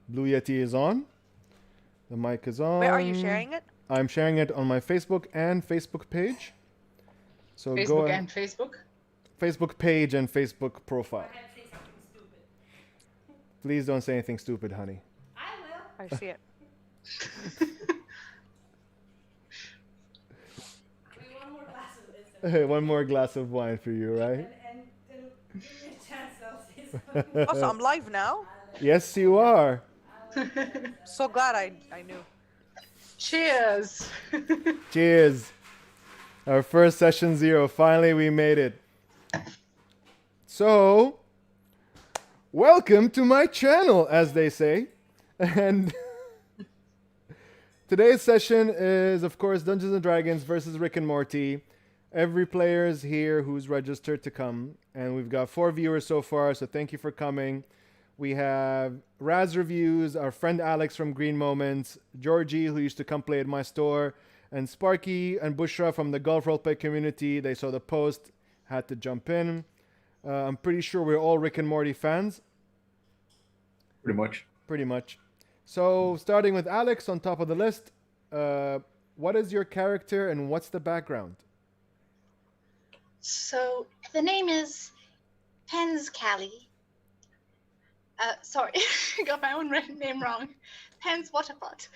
Blue Yeti is on. The mic is on. Where are you sharing it? I'm sharing it on my Facebook and Facebook page. So go Facebook ahead. and Facebook? Facebook page and Facebook profile. Please don't say anything stupid, honey. I will. I see it. One more glass of this. One more glass of wine for you, right? And give me a chance, I'll say something. Also, I'm live now. Yes, you are. So glad I knew. Cheers! Cheers. Our first session 0. Finally, we made it. So, welcome to my channel, as they say. And today's session is, of course, Dungeons and Dragons versus Rick and Morty. Every player is here who's registered to come. And we've got 4 viewers so far, so thank you for coming. We have Raz Reviews, our friend Alex from Green Moments, Georgie, who used to come play at my store, and Sparky and Bushra from the Golf Roleplay community. They saw the post, had to jump in. I'm pretty sure we're all Rick and Morty fans. Pretty much. Pretty much. So, starting with Alex on top of the list, what is your character and what's the background? So, the name is Pens Callie. Sorry, I got my own name wrong. Pens Waterpot.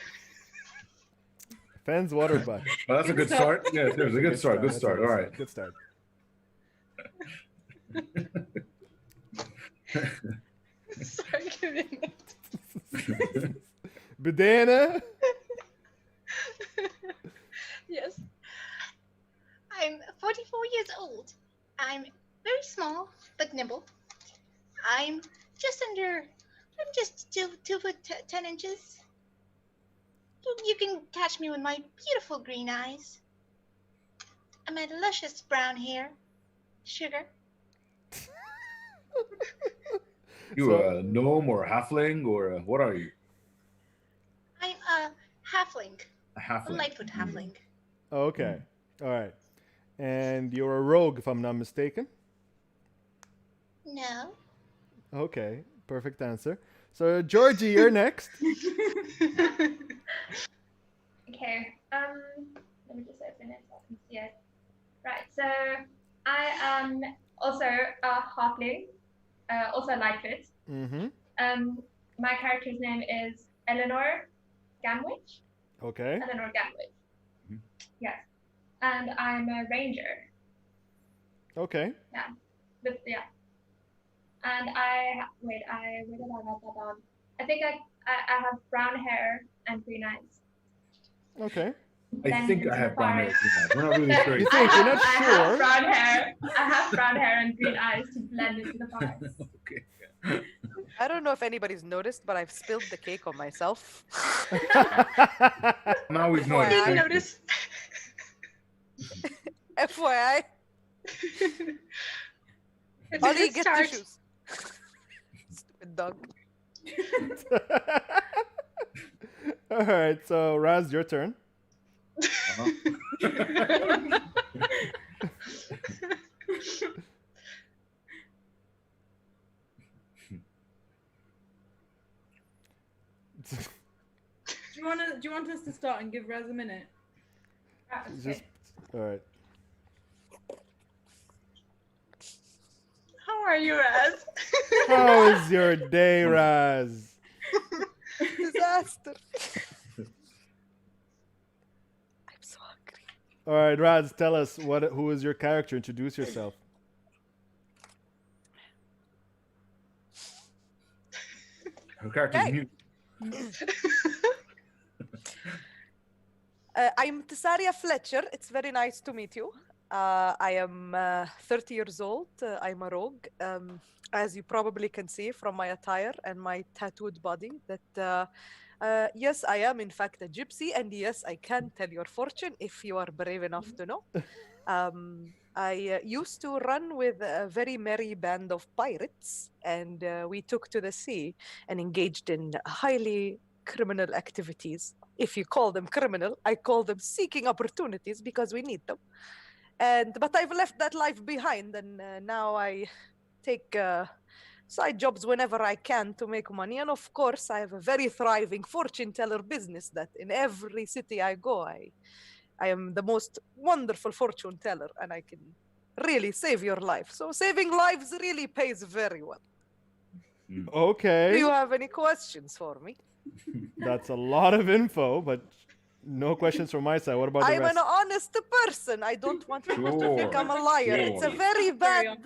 Pens Waterbutt. Well, that's a good start. Yeah, there's a good start. Good start. All right. Good start. Sorry, give me a minute. Bedana? Yes. I'm 44 years old. I'm very small, but nimble. I'm just 2 foot 10 inches. You can catch me with my beautiful green eyes. And my luscious brown hair. Sugar. You a gnome or a halfling or what are you? I'm a halfling. A A halfling. Lightfoot halfling. Okay. All right. And you're a rogue, if I'm not mistaken. No. Okay. Perfect answer. So, Georgie, you're next. Okay. Let me just open it so I can see it. Right. So I am also a halfling, also Lightfoot. Mm-hmm. My character's name is Eleanor Gamwich. Okay. Eleanor Gamwich. Mhm. Yes. And I'm a ranger. Okay. Yeah. And where did I write that down? I think I have brown hair and green eyes. Okay. I think I have brown hair. forest. We're not really sure. You think you're not I sure? have brown hair. I have brown hair and green eyes to blend into the forest. Okay. I don't know if anybody's noticed, but I've spilled the cake on myself. Now we've Why? noticed. Didn't Thank you. notice. FYI, It's a Ollie, good get start. tissues. Stupid dog. All right. So, Raz, your turn. Uh-huh. Do you want us to start and give Raz a minute? Just all right. How are you, Raz? How is your day, Raz? Disaster. I'm so hungry. All right, Raz, tell us who is your character? Introduce yourself. Her character's Okay. mute. I'm Tesaria Fletcher. It's very nice to meet you. I am 30 years old. I'm a rogue. As you probably can see from my attire and my tattooed body, that yes, I am in fact a gypsy, and yes, I can tell your fortune if you are brave enough to know. I used to run with a very merry band of pirates, and we took to the sea and engaged in highly criminal activities. If you call them criminal, I call them seeking opportunities because we need them. But I've left that life behind, and now I take side jobs whenever I can to make money. And of course, I have a very thriving fortune teller business that in every city I go, I am the most wonderful fortune teller, and I can really save your life. So saving lives really pays very well. Do Okay. you have any questions for me? That's a lot of info, but no questions from my side. What about the I'm rest? an honest person. I don't want people to think I'm a liar. It's a Sure. very bad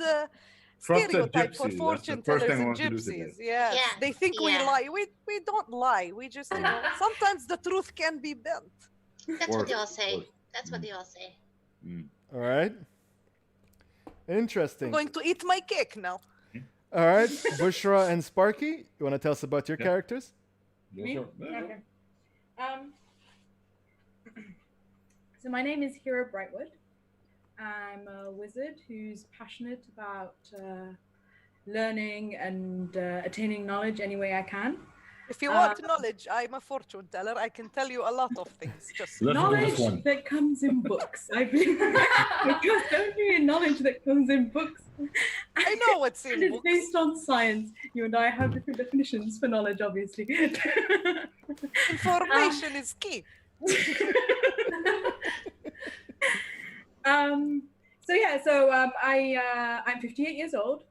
Trusted stereotype for gypsy, that's the fortune first tellers thing I and want to do today. gypsies. Yes, Yeah, they think we yeah. lie. We don't lie. We just, sometimes the truth can be bent. That's what they all Of say. course. That's what they all say. All right. I'm Interesting. going to eat my cake now. All right. Bushra and Sparky, you want to tell us about your Yeah. characters? Yes, Me? sir. Yeah. Okay. So my name is Hero Brightwood. I'm a wizard who's passionate about learning and attaining knowledge any way I can. If you want knowledge, I'm a fortune teller. I can tell you a lot of things. Just Let's do Knowledge this one. that comes in books. I believe because only knowledge that comes in books. I know what's And in it's books. based on science. You and I have different definitions for knowledge, obviously. Information is key. I'm 58 years old.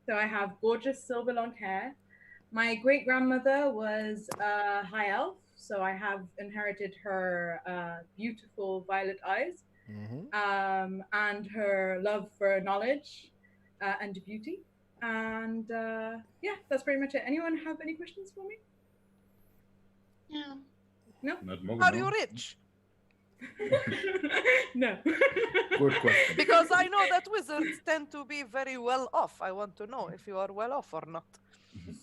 So I have gorgeous silver long hair. My great grandmother was a high elf, so I have inherited her beautiful violet eyes and her love for knowledge and beauty. And yeah, that's pretty much it. Anyone have any questions for me? No. No? Not more, Are no? you rich? No. Good question. Because I know that wizards tend to be very well off. I want to know if you are well off or not.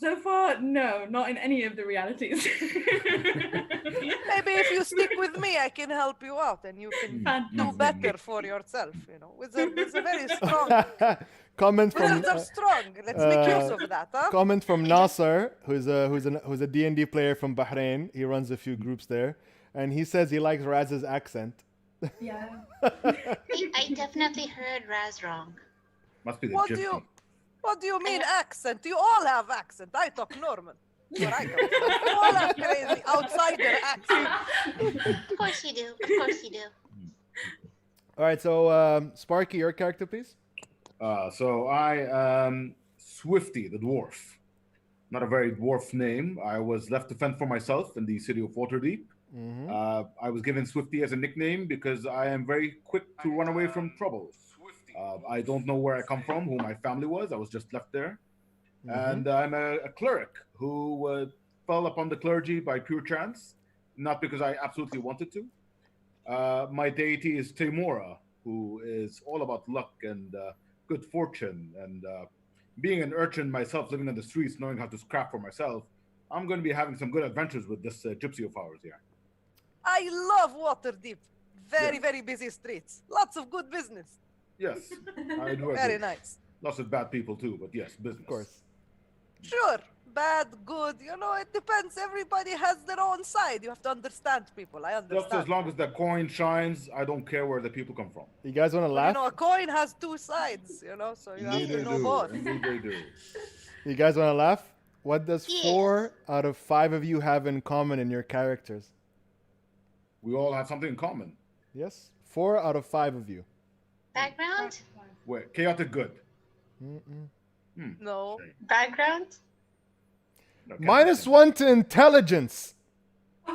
So far, no, not in any of the realities. Maybe if you stick with me, I can help you out and you can do better for yourself. You know, wizards are very strong. Comment from Wizards are strong. Let's make use of that, huh? comment from Nasser, who's a D&D player from Bahrain. He runs a few groups there, and he says he likes Raz's accent. Yeah. I definitely heard Raz wrong. Must be the What gypsy. do you mean accent? You all have accent. I talk Norman. Where I come from. You all have crazy outsider accent. Of course you do. Of course you do. All right, so Sparky, your character, please. So I am Swifty, the dwarf. Not a very dwarf name. I was left to fend for myself in the city of Waterdeep. I was given Swifty as a nickname because I am very quick to run away from trouble. I don't know where I come from, who my family was. I was just left there. And I'm a cleric who fell upon the clergy by pure chance, not because I absolutely wanted to. My deity is Temora, who is all about luck and good fortune. And being an urchin myself, living on the streets, knowing how to scrap for myself, I'm going to be having some good adventures with this gypsy of ours here. I love Waterdeep. Very, very busy streets. Lots of good business. Yes, I do agree. Very nice. Lots of bad people too, but yes, business. Of course. Sure, bad, good, it depends. Everybody has their own side. You have to understand people. I understand. Just as long as the coin shines, I don't care where the people come from. You guys want to But, laugh? a coin has two sides, so you have Indeed to they know do. both. Indeed they do. You guys want to laugh? What does Yes. 4 out of 5 of you have in common in your characters? We all have something in common. Yes? 4 out of 5 of you. Background? Wait, chaotic good. No. Background? No, -1 to intelligence. Woo!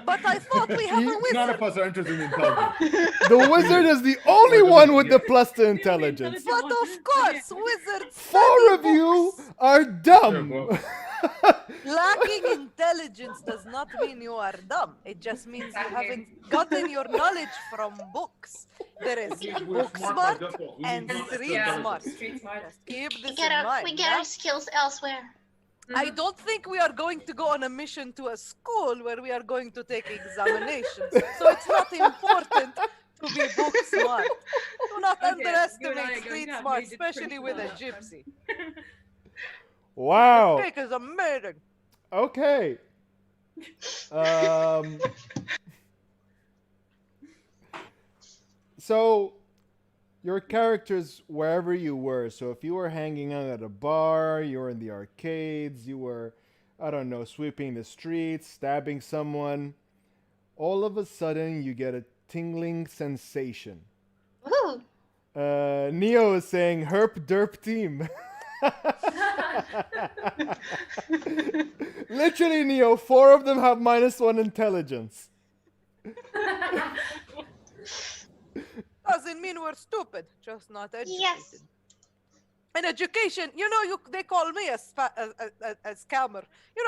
But I thought we have a None wizard. of us are interested in intelligence. The wizard is the only one with the plus to intelligence. But of course, wizards 4 of you are dumb. lacking intelligence does not mean you are dumb. It just means you haven't gotten your knowledge from books. There is book smart and street smart. Street smart. Just keep this We get in our mind. we get huh? our skills elsewhere. I don't think we are going to go on a mission to a school where we are going to take examinations. So it's not important to be book smart. Do not Okay, you and I underestimate are going street to have smart, major especially with a principal gypsy. Wow. Cake is amazing. Okay. So your characters wherever you were. So if you were hanging out at a bar, you were in the arcades, you were, I don't know, sweeping the streets, stabbing someone, all of a sudden you get a tingling sensation. Woohoo! Neo is saying herp derp team. Literally, Neo, 4 of them have -1 intelligence. Doesn't mean we're stupid, just not educated. Yes. And education, they call me a scammer.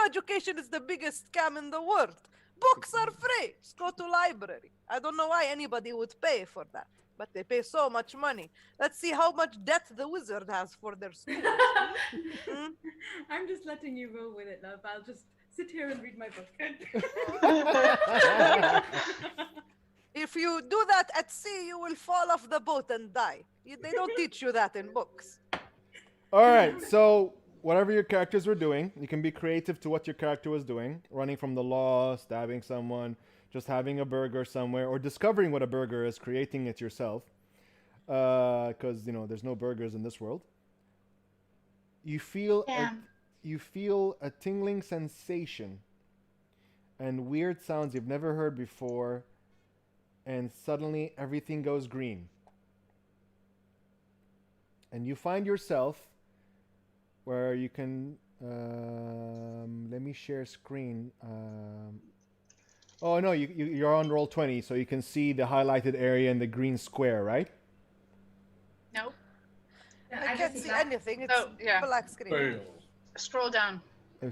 Education is the biggest scam in the world. Books are free. Just go to library. I don't know why anybody would pay for that, but they pay so much money. Let's see how much debt the wizard has for their school. I'm just letting you roll with it, love. I'll just sit here and read my book. If you do that at sea, you will fall off the boat and die. They don't teach you that in books. All right, so whatever your characters were doing, you can be creative to what your character was doing. Running from the law, stabbing someone, just having a burger somewhere, or discovering what a burger is, creating it yourself. Because, there's no burgers in this world. You feel a tingling sensation and weird sounds you've never heard before, and suddenly everything goes green. And you find yourself where you can, let me share screen. Oh no, you're on Roll20, so you can see the highlighted area in the green square, right? No. I can't see anything. It's black screen. Scroll down.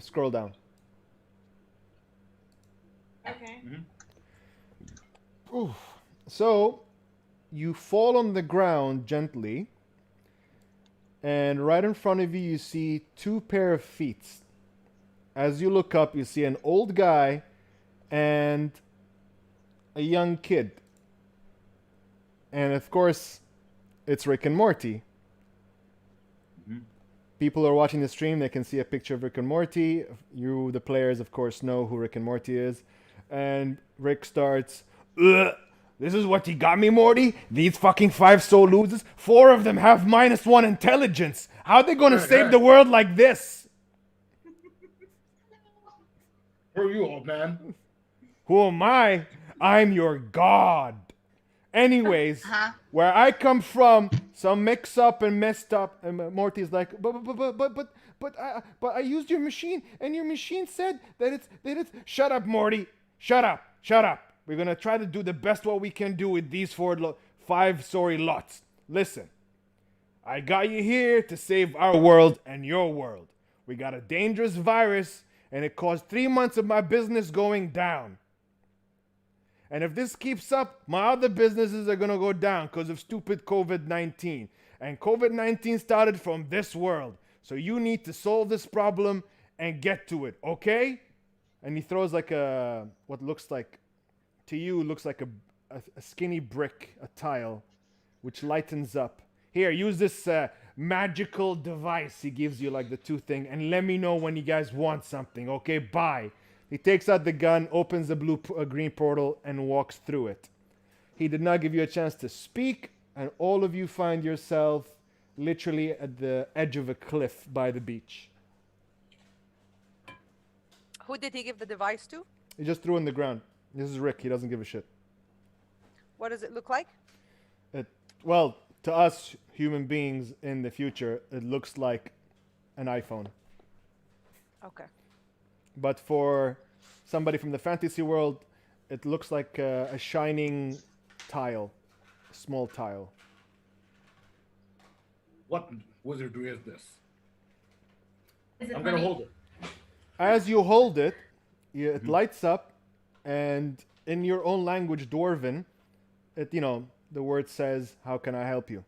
Scroll down. Okay. Oof. So you fall on the ground gently, and right in front of you, you see 2 pair of feet. As you look up, you see an old guy and a young kid. And of course, it's Rick and Morty. People who are watching the stream, they can see a picture of Rick and Morty. You, the players, of course, know who Rick and Morty is. And Rick starts, "Ugh, this is what you got me, Morty? These fucking 5 soul losers? 4 of them have -1 intelligence. How are they going to save the world like this?" Who are you, old man? Who am I? I'm your god. Anyways, where I come from, some mix up and messed up, and Morty's like, but I used your machine, and your machine said that it's. Shut up, Morty. Shut up. We're gonna try to do the best what we can do with these 5 sorry lots. Listen, I got you here to save our world and your world. We got a dangerous virus, and it caused 3 months of my business going down. And if this keeps up, my other businesses are going to go down because of stupid COVID-19. And COVID-19 started from this world. So you need to solve this problem and get to it, okay? And he throws like what looks like, to you, looks like a skinny brick, a tile, which lightens up. Here, use this magical device he gives you, like the 2 thing, and let me know when you guys want something, okay? Bye. He takes out the gun, opens the green portal, and walks through it. He did not give you a chance to speak, and all of you find yourself literally at the edge of a cliff by the beach. Who did he give the device to? He just threw it in the ground. This is Rick. He doesn't give a shit. What does it look like? Well, to us human beings in the future, it looks like an iPhone. Okay. But for somebody from the fantasy world, it looks like a shining tile, a small tile. What wizardry is this? Is it I'm gonna money? hold it. As you hold it, it lights up, and in your own language, Dwarven, the word says, "How can I help you?"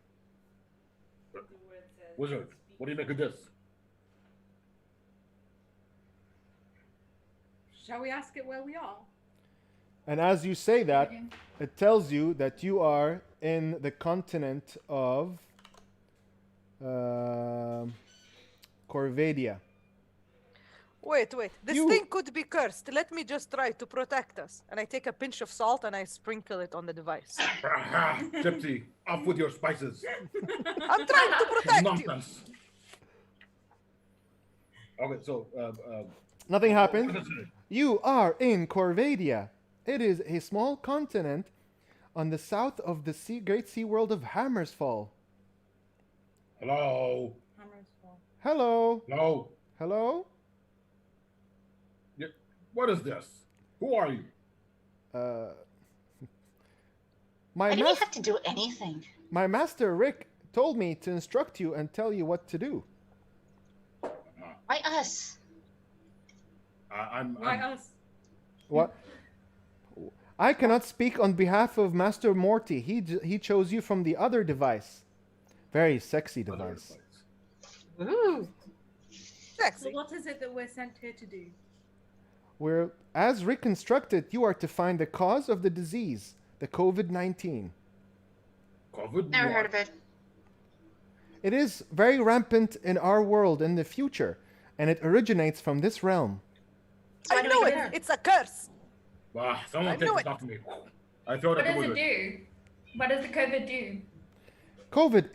Wizard, what do you make of this? Shall we ask it where we are? And as you say that, it tells you that you are in the continent of Corvadia. Wait. This thing could be cursed. Let me just try to protect us. And I take a pinch of salt and I sprinkle it on the device. Aha, Gypsy, off with your spices. I'm trying to protect you. Nonsense. Okay, so Nothing what happened. is it? You are in Corvadia. It is a small continent on the south of the great sea world of Hammersfall. Hello. Hello. Hello. Hello? Yeah, what is this? Who are you? Why do we have to do anything? My master Rick told me to instruct you and tell you what to do. Why us? Why us? What? I cannot speak on behalf of Master Morty. He chose you from the other device. Very sexy device. Ooh. So Sexy. what is it that we're sent here to do? Where, as Rick instructed, you are to find the cause of the disease, the COVID-19. COVID? Never What? heard of it. It is very rampant in our world in the future, and it originates from this realm. Why I do know we it. get it? It's a curse. Ah, someone I take knew this it. off me. I throw it What at the does it wizard. do? What does the COVID do? COVID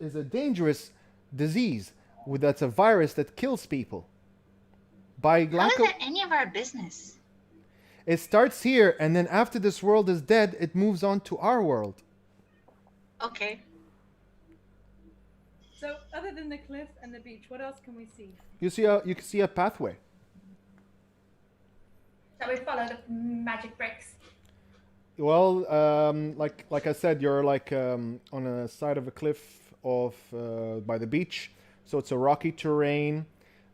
is a dangerous disease that's a virus that kills people. By How lack is of, that any of our business? it starts here, and then after this world is dead, it moves on to our world. Okay. So other than the cliff and the beach, what else can we see? You can see a pathway. Shall we follow the magic bricks? Well, like I said, you're like on a side of a cliff by the beach, so it's a rocky terrain.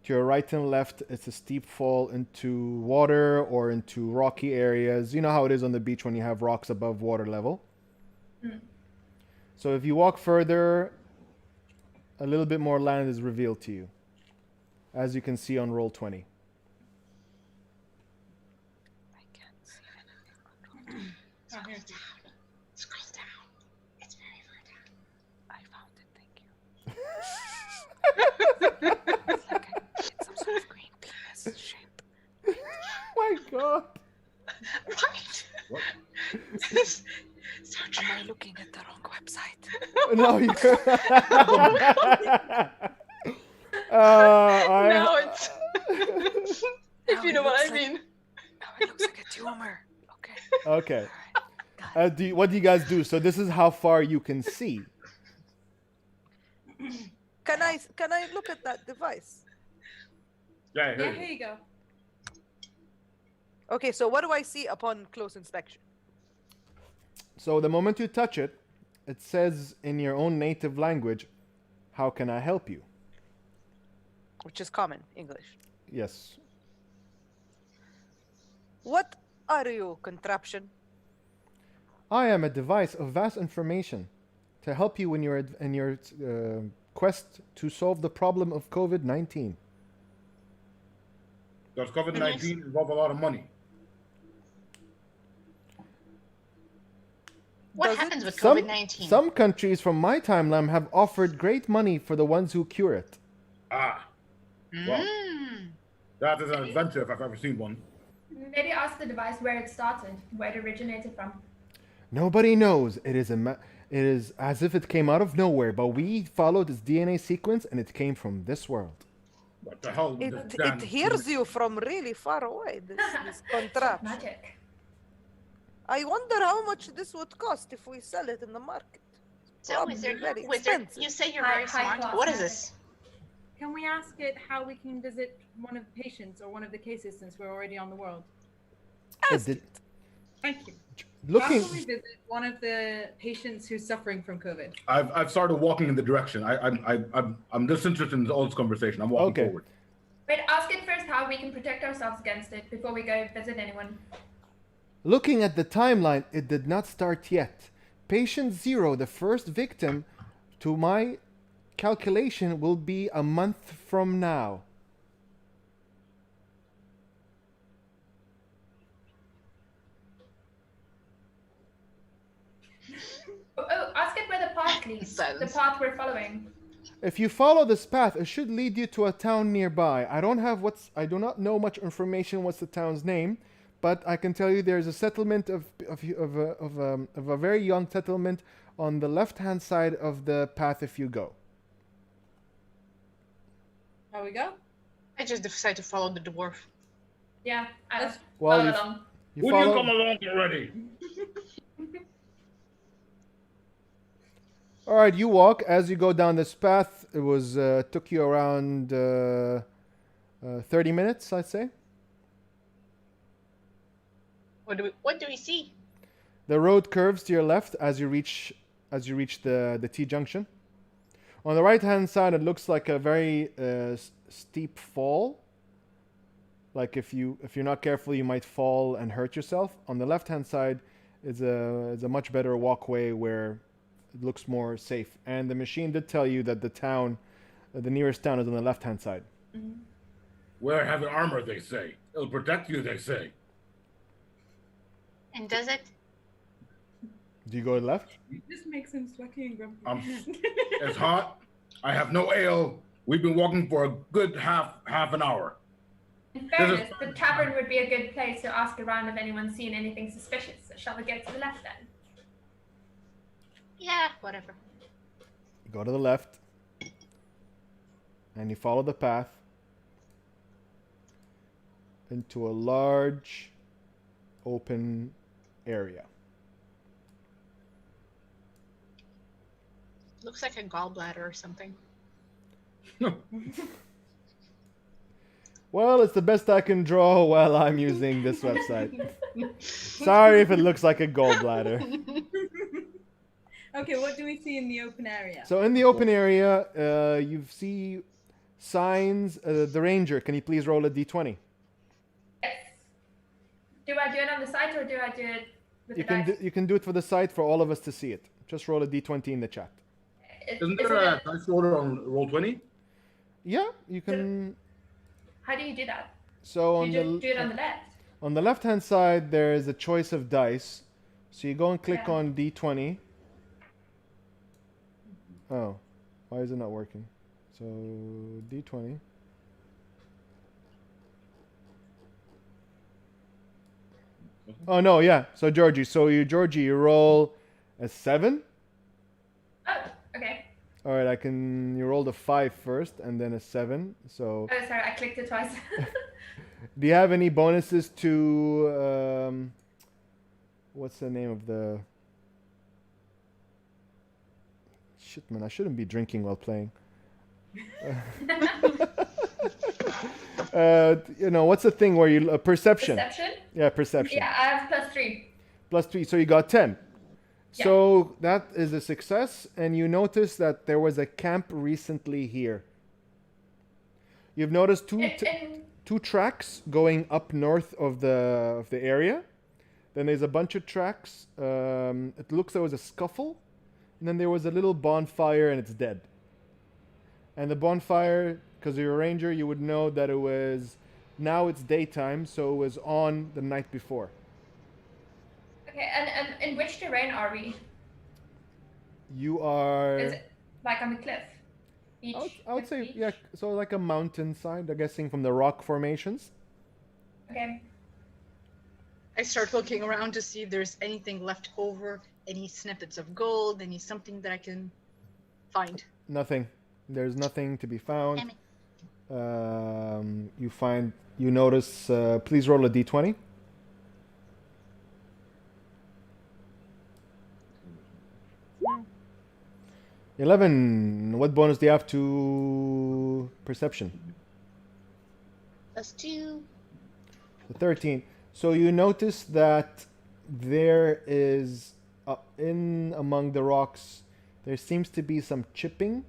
To your right and left, it's a steep fall into water or into rocky areas. You know how it is on the beach when you have rocks above water level. So if you walk further, a little bit more land is revealed to you, as you can see on roll 20. I can't see anything. Oh, here. Scroll down. It's very far down. I found it. Thank you. It's some sort of green penis shape. My God! What? What? This is so Am true. I looking at the wrong website? No, you. No, it's. if Now you it know what looks I like- mean. Now it looks like a tumor. Okay. Okay. All right. What do you guys do? So this is how far you can see. Can I look at that device? Yeah, Yeah, here. here you go. Okay, so what do I see upon close inspection? So the moment you touch it, it says in your own native language, "How can I help you?" Which is common English. Yes. What are you, contraption? I am a device of vast information to help you in your quest to solve the problem of COVID-19. Does COVID-19 involve a lot of money? What Does it? happens with Some, COVID-19? some countries from my timeline have offered great money for the ones who cure it. Ah, well, Mm. that is an adventure if I've ever seen one. Maybe ask the device where it started, where it originated from. Nobody knows. It is as if it came out of nowhere, but we followed its DNA sequence and it came from this world. What the hell? would this It damn- hears you from really far away, this contraption. Magic. I wonder how much this would cost if we sell it in the market. So, Probably wizard, very wizard, expensive. you say you're High- very high smart. class What is magic. this? Can we ask it how we can visit one of the patients or one of the cases since we're already on the world? It did, Thank you. looking, How can we visit one of the patients who's suffering from COVID? I've started walking in the direction. I'm disinterested in all this conversation. I'm walking Okay. forward. Wait, ask it first how we can protect ourselves against it before we go visit anyone. looking at the timeline, it did not start yet. Patient 0, the first victim, to my calculation, will be a month from now. Oh, ask it where the path leads. The Silence. path we're following. If you follow this path, it should lead you to a town nearby. I do not know much information. What's the town's name? But I can tell you there's a settlement of a very young settlement on the left-hand side of the path if you go. There we go. I just decided to follow the dwarf. Yeah, I Well, follow you- along. You Will follow. you come along already? All right, you walk. As you go down this path, it was took you around 30 minutes, I'd say. What do we see? The road curves to your left as you reach the T junction. On the right-hand side, it looks like a very steep fall. Like if you're not careful, you might fall and hurt yourself. On the left-hand side is a much better walkway where it looks more safe. And the machine did tell you that the nearest town is on the left-hand side. Wear heavy armor, they say. It'll protect you, they say. And does it? Do you go left? This makes him sweaty and grumpy. It's hot. I have no ale. We've been walking for a good half an hour. In fairness, the tavern would be a good place to ask around if anyone's seen anything suspicious. So shall we get to the left then? Yeah, whatever. You go to the left. And you follow the path into a large open area. Looks like a gallbladder or something. Well, it's the best I can draw while I'm using this website. Sorry if it looks like a gallbladder. Okay, what do we see in the open area? So in the open area, you see signs. The ranger, can you please roll a d20? Yes. Do I do it on the site or do I do it with You the can dice? you can do it for the site for all of us to see it. Just roll a d20 in the chat. Isn't Is there a it dice roller on Roll20? Yeah, you can. how do you do that? So Do you do it on the left? on the left-hand side, there is a choice of dice. So you go and click Yeah. on d20. Oh, why is it not working? So d20. Oh no, yeah. So Georgie, you roll a 7. Oh, okay. All right, you rolled a 5 first and then a 7. So Oh, sorry, I clicked it twice. do you have any bonuses to what's the name of the shit, man, I shouldn't be drinking while playing. What's the thing where you perception? Perception? Yeah, perception. Yeah, I have +3. +3, so you got 10. Yeah. So that is a success, and you notice that there was a camp recently here. You've noticed two tracks going up north of the area. Then there's a bunch of tracks. It looks there was a scuffle, and then there was a little bonfire, and it's dead. And the bonfire, because you're a ranger, you would know that it was. Now it's daytime, so it was on the night before. Okay, and in which terrain are we? You are. Is it like on the cliff? Beach? I would say, beach? yeah, so like a mountainside, I'm guessing from the rock formations. Okay. I start looking around to see if there's anything left over, any snippets of gold, any something that I can find. Nothing. There's nothing to be found. Damn it. You notice, please roll a d20. Hmm. 11. What bonus do you have to perception? +2. 13. So you notice that there is, in among the rocks, there seems to be some chipping.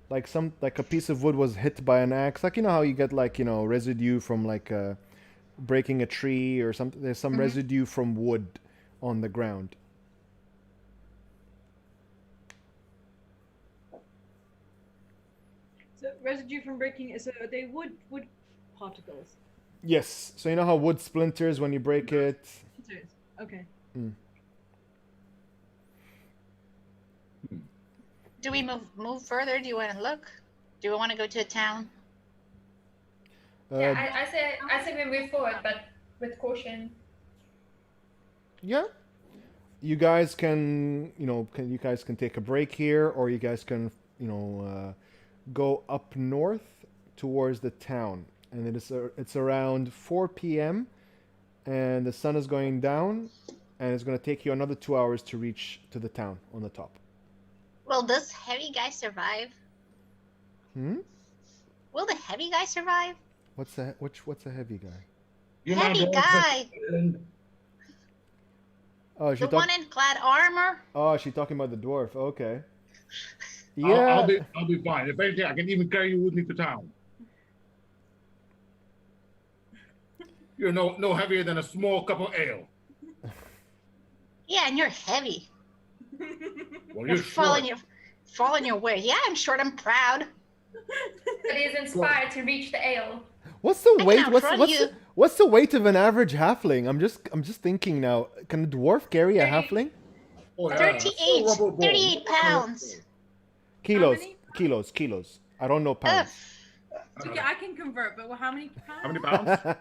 Like a piece of wood was hit by an axe. Like, you know how you get residue from breaking a tree or something. There's some residue from wood on the ground. So residue from breaking, so are they wood particles? Yes. So you know how wood splinters when you break it. Okay. Do we move further? Do you want to look? Do we want to go to a town? Yeah, I say we move forward, but with caution. Yeah. You guys can, you guys can take a break here, or you guys can, go up north towards the town. And it's around 4 p.m. and the sun is going down, and it's going to take you another 2 hours to reach to the town on the top. Will this heavy guy survive? Will the heavy guy survive? What's a heavy guy? Heavy guy. Oh, The one in clad armor. Oh, she's talking about the dwarf. Okay. Yeah. I'll be fine. If anything, I can even carry you with me to town. You're no heavier than a small cup of ale. Yeah, and you're heavy. Well, You're short. falling your way. Yeah, I'm short. I'm proud. But he is inspired to reach the ale. What's the I weight? can outrun you. What's the weight of an average halfling? I'm just thinking now. Can a dwarf carry a halfling? Oh, yeah. 38 pounds. Kilos. many? Kilos. I don't know pounds. Okay, I can convert, but how many pounds? How many pounds?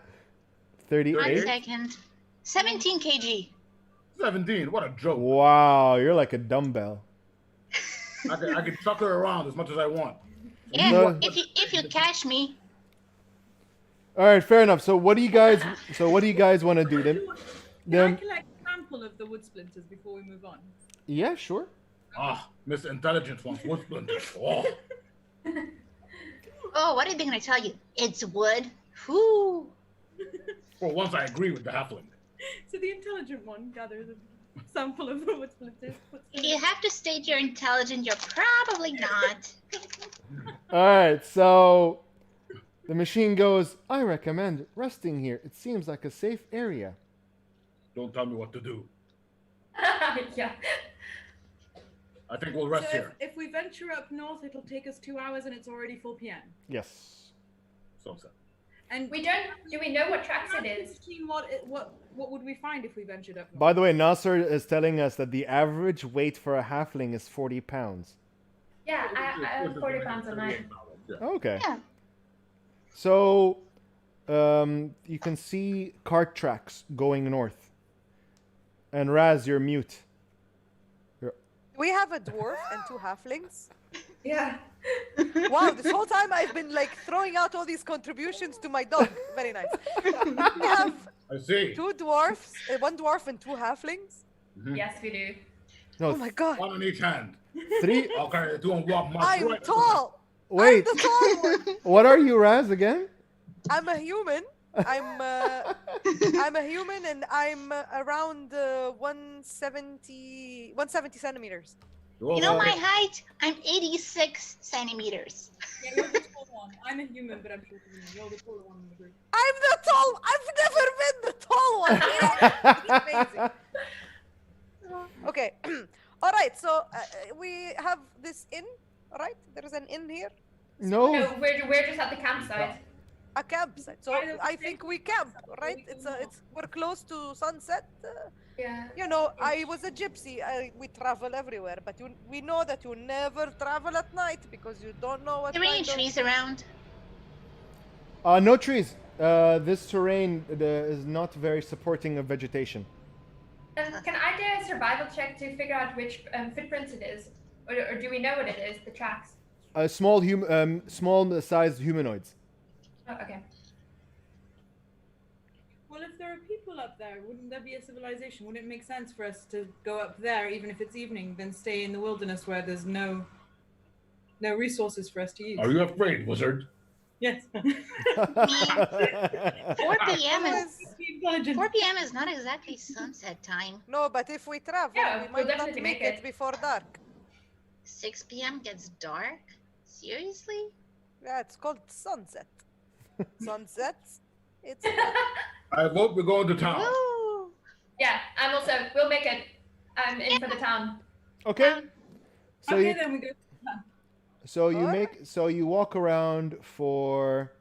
38. 1 second. 17 kg. 17. What a joke. Wow, you're like a dumbbell. I can chuck her around as much as I want. Yeah, No. if you catch me. All right, fair enough. So what do you guys want to do then? Can I collect a sample of the wood splinters before we move on? Yeah, sure. Ah, Miss Intelligence wants wood splinters. Oh. Oh, what are they gonna tell you? It's wood. Whoo. For once, I agree with the halfling. So the intelligent one gathers a sample of the wood splinters. If you have to state you're intelligent, you're probably not. All right, so the machine goes, I recommend resting here. It seems like a safe area. Don't tell me what to do. Yeah. I think we'll rest So here. if we venture up north, it'll take us 2 hours and it's already 4 p.m. Yes. So sad. And Do we know what tracks it is? What would we find if we ventured up north? By the way, Nasser is telling us that the average weight for a halfling is 40 pounds. Yeah, I have 40 pounds on mine. Okay. Yeah. So you can see cart tracks going north. And Raz, you're mute. We have a dwarf and 2 halflings. Yeah. Wow, this whole time I've been like throwing out all these contributions to my dog. Very nice. We have I see. 2 dwarfs, 1 dwarf and 2 halflings. Yes, we do. No, Oh my god. One on each hand. 3. I'll carry the two and walk my I'm right. tall. Wait, I'm the tall one. what are you, Raz, again? I'm a human. I'm a human and I'm around 170 centimeters. You know my height? I'm 86 centimeters. Yeah, you're the tall one. I'm a human, but I'm shorter than you. You're the taller one in the group. I'm the tall. I've never been the tall one. It's amazing. Okay. All right. So we have this inn, right? There is an inn here. No. No, we're just at the campsite. A campsite. So I think we camp, right? We're close to sunset. Yeah. You know, I was a gypsy. We travel everywhere, but we know that you never travel at night because you don't know what. Are there any trees around? No trees. This terrain is not very supporting of vegetation. Can I do a survival check to figure out which footprints it is? Or do we know what it is, the tracks? Small-sized humanoids. Oh, okay. Well, if there are people up there, wouldn't there be a civilization? Wouldn't it make sense for us to go up there, even if it's evening, than stay in the wilderness where there's no resources for us to use? Are you afraid, wizard? Yes. 4 p.m. is 4 p.m. is not exactly sunset time. No, but if we travel, Yeah, we we'll might not definitely make make it it. before dark. 6 p.m. gets dark? Seriously? Yeah, it's called sunset. Sunsets. It's I vote we go to town. Woo! Yeah, we'll make it. I'm in for the town. Okay. So Okay, you, then we go. so you walk around for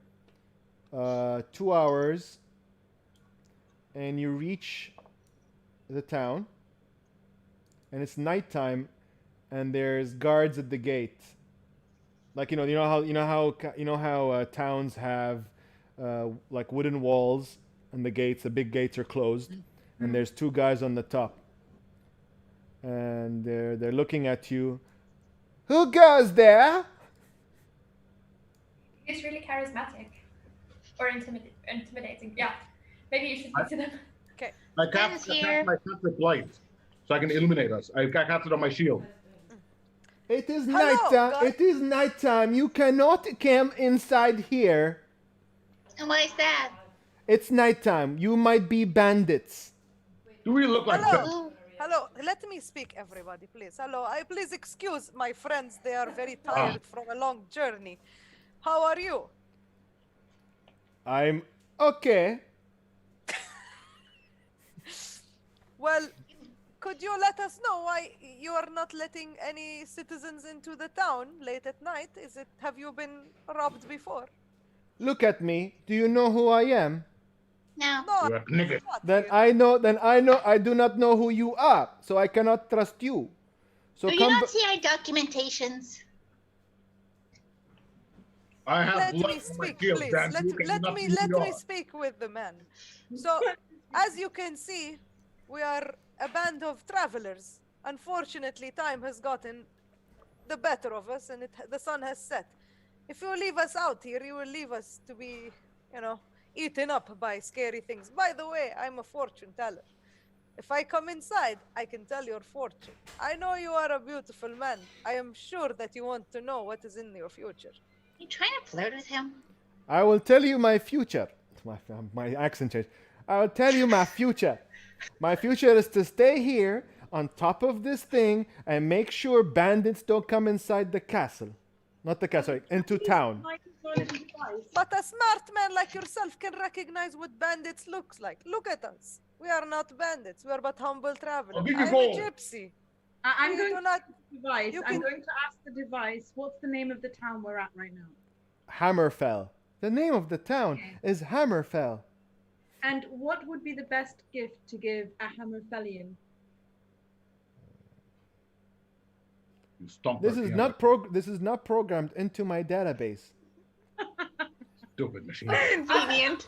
2 hours, and you reach the town, and it's nighttime, and there's guards at the gate. Like how towns have like wooden walls, and the big gates are closed, and there's two guys on the top, and they're looking at you. Who goes there? He's really charismatic. Or intimidating. Yeah. Maybe you should speak to them. Okay. I cast my Catholic light, so I can illuminate us. I cast it on my shield. It is Hello, nighttime. guys. It is nighttime. You cannot come inside here. And why is that? It's nighttime. You might be bandits. Do we look like Hello. pets? Oh, Hello, let me speak, everybody, please. Hello, please excuse my friends. They are very tired from a long journey. How are you? I'm okay. Well, could you let us know why you are not letting any citizens into the town late at night? Have you been robbed before? Look at me. Do you know who I am? no. No. You're a nigger. not Then really. I do not know who you are, so I cannot trust you. So Do you not see our documentations? I have Let blood me on my speak, shield, please. Dan. Let You cannot me see who you are. speak with the man. So, as you can see, we are a band of travelers. Unfortunately, time has gotten the better of us, and the sun has set. If you leave us out here, you will leave us to be, eaten up by scary things. By the way, I'm a fortune teller. If I come inside, I can tell your fortune. I know you are a beautiful man. I am sure that you want to know what is in your future. You trying to flirt with him? I will tell you my future. My accent changed. I will tell you my future. My future is to stay here on top of this thing and make sure bandits don't come inside the castle. Not the castle, sorry, into town. But a smart man like yourself can recognize what bandits looks like. Look at us. We are not bandits. We are but humble travelers. give you I'm gold. a gypsy. I'm You going do to not. ask the device. you I'm can- going to ask the device. What's the name of the town we're at right now? Hammerfell. The name of the town is Hammerfell. And what would be the best gift to give a Hammerfellian? You stomp This her is together. this is not programmed into my database. Stupid machine. Convenient.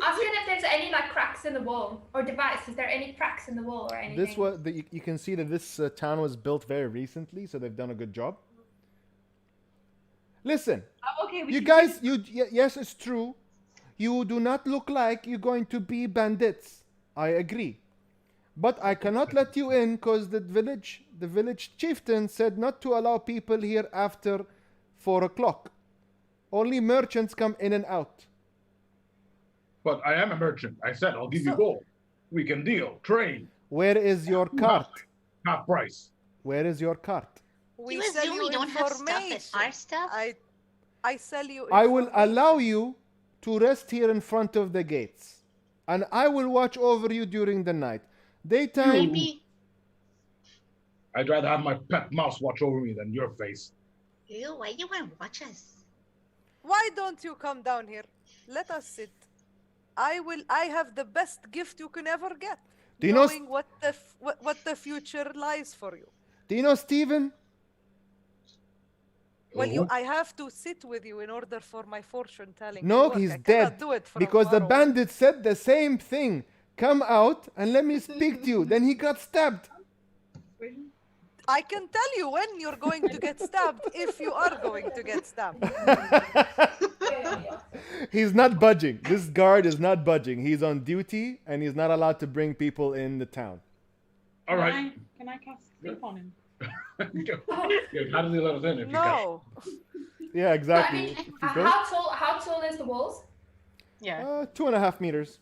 Ask him if there's any cracks in the wall or device. Is there any cracks in the wall or anything? This was you can see that this town was built very recently, so they've done a good job. Listen, Oh, okay. you guys, yes, it's true. You do not look like you're going to be bandits. I agree, but I cannot let you in because the village chieftain said not to allow people here after 4 o'clock. Only merchants come in and out. But I am a merchant. I said I'll give you gold. We can deal. Trade. Where is your cart? Half price. Where is your cart? We You sell assume you we don't have stuff information. that's our stuff? I sell you. I will information. allow you to rest here in front of the gates, and I will watch over you during the night. Daytime, Maybe. I'd rather have my pet mouse watch over me than your face. Ew, why you want to watch us? Why don't you come down here? Let us sit. I have the best gift you can ever get. Do you know knowing what the future lies for you. do you know Steven? Well, I have to sit with you in order for my fortune telling. No, to work. he's I cannot dead. do it from Because the far away. bandit said the same thing. Come out and let me speak to you. Then he got stabbed. I can tell you when you're going to get stabbed if you are going to get stabbed. He's not budging. This guard is not budging. He's on duty and he's not allowed to bring people in the town. All right. Can I cast sleep on him? Yeah, how does he let us in if you can? No. Yeah, I exactly. mean, If you go- how tall is the walls? Yeah. 2.5 meters.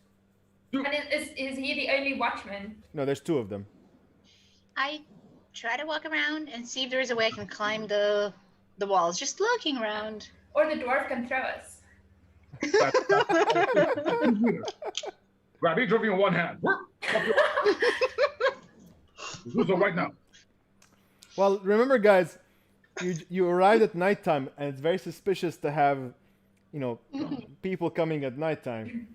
And is he the only watchman? No, there's 2 of them. I try to walk around and see if there is a way I can climb the walls. Just looking around. Or the dwarf can throw us? Grab each of you in one hand. Do so right now. Well, remember, guys, you arrived at nighttime, and it's very suspicious to have, people coming at nighttime,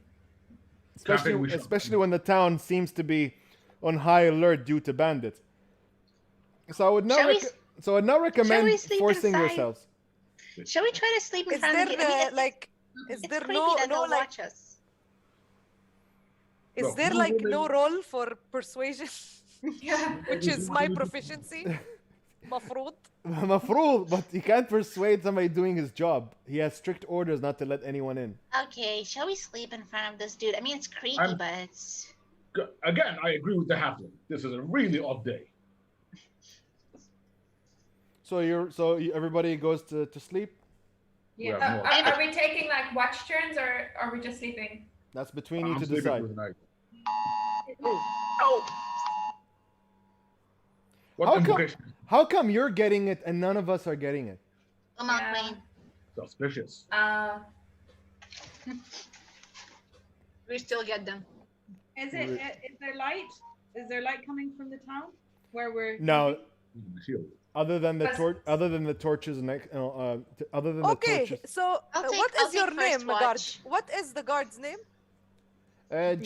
especially when the town seems to be on high alert due to bandits. So I would not. So I'd not recommend we sleep forcing inside? yourselves. Shall we try to sleep in Is front there of the gate? like? Is It's there creepy no that they'll like? watch us. Is Look, there who like would no they- role for persuasion, Yeah. which is my proficiency? مفروض. مفروض, but he can't persuade somebody doing his job. He has strict orders not to let anyone in. Okay, shall we sleep in front of this dude? I mean, it's creepy, I'm- but it's... Again, I agree with the halfling. This is a really odd day. So everybody goes to sleep. Yeah. Are we taking like watch turns or are we just sleeping? That's between you I'm to sleeping decide. through the night. Oh, What How come- implication? How come you're getting it and none of us are getting it? I'm not Yeah. playing. Suspicious. We still get them. Is there light? Is there light coming from the town where we're? No, Shield. other than the But- torches next. Other than the Okay, torches. so I'll what take is your first name, guard? watch. What is the guard's name?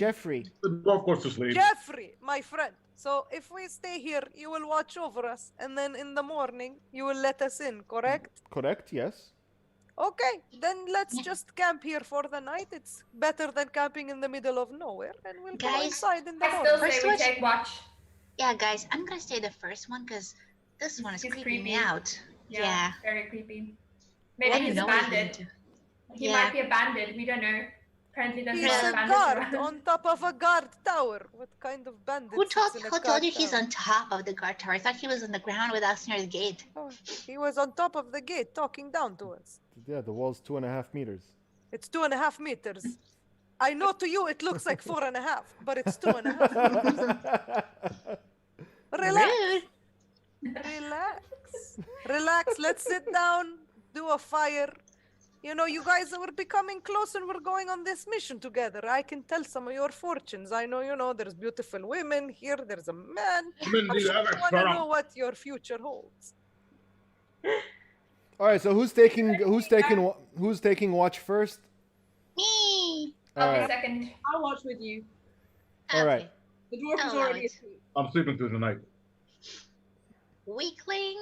Jeffrey. The dwarf goes to sleep. Jeffrey, my friend. So if we stay here, you will watch over us, and then in the morning you will let us in, correct? Correct. Yes. Okay, then let's just camp here for the night. It's better than camping in the middle of nowhere, and we'll go Guys, inside in the I still morning. First say we watch- take watch. Yeah, guys, I'm gonna stay the first one because this one is He's creeping me creepy. out. Yeah. Very creepy. I Maybe didn't he's a know what he bandit. did. He Yeah. might be a bandit. We don't know. Apparently, there's He's a lot a of bandits guard around. on top of a guard tower. What kind of bandit? Who told sits in a you guard he's tower? on top of the guard tower? I thought he was on the ground with us near the gate. Oh, he was on top of the gate talking down to us. Yeah, the wall's 2.5 meters. It's 2.5 meters. I know to you it looks like 4.5, but it's 2.5 meters. Relax. Rude. Relax. Let's sit down, do a fire. You know, you guys are becoming close and we're going on this mission together. I can tell some of your fortunes. I know, there's beautiful women here. There's a man. I'm sure you want to know what your future holds. All right. So who's taking watch first? Me. All I'll be right. second. I'll watch with you. All right. Okay. The dwarf is I'll already allow it. asleep. I'm sleeping through the night. Weakling.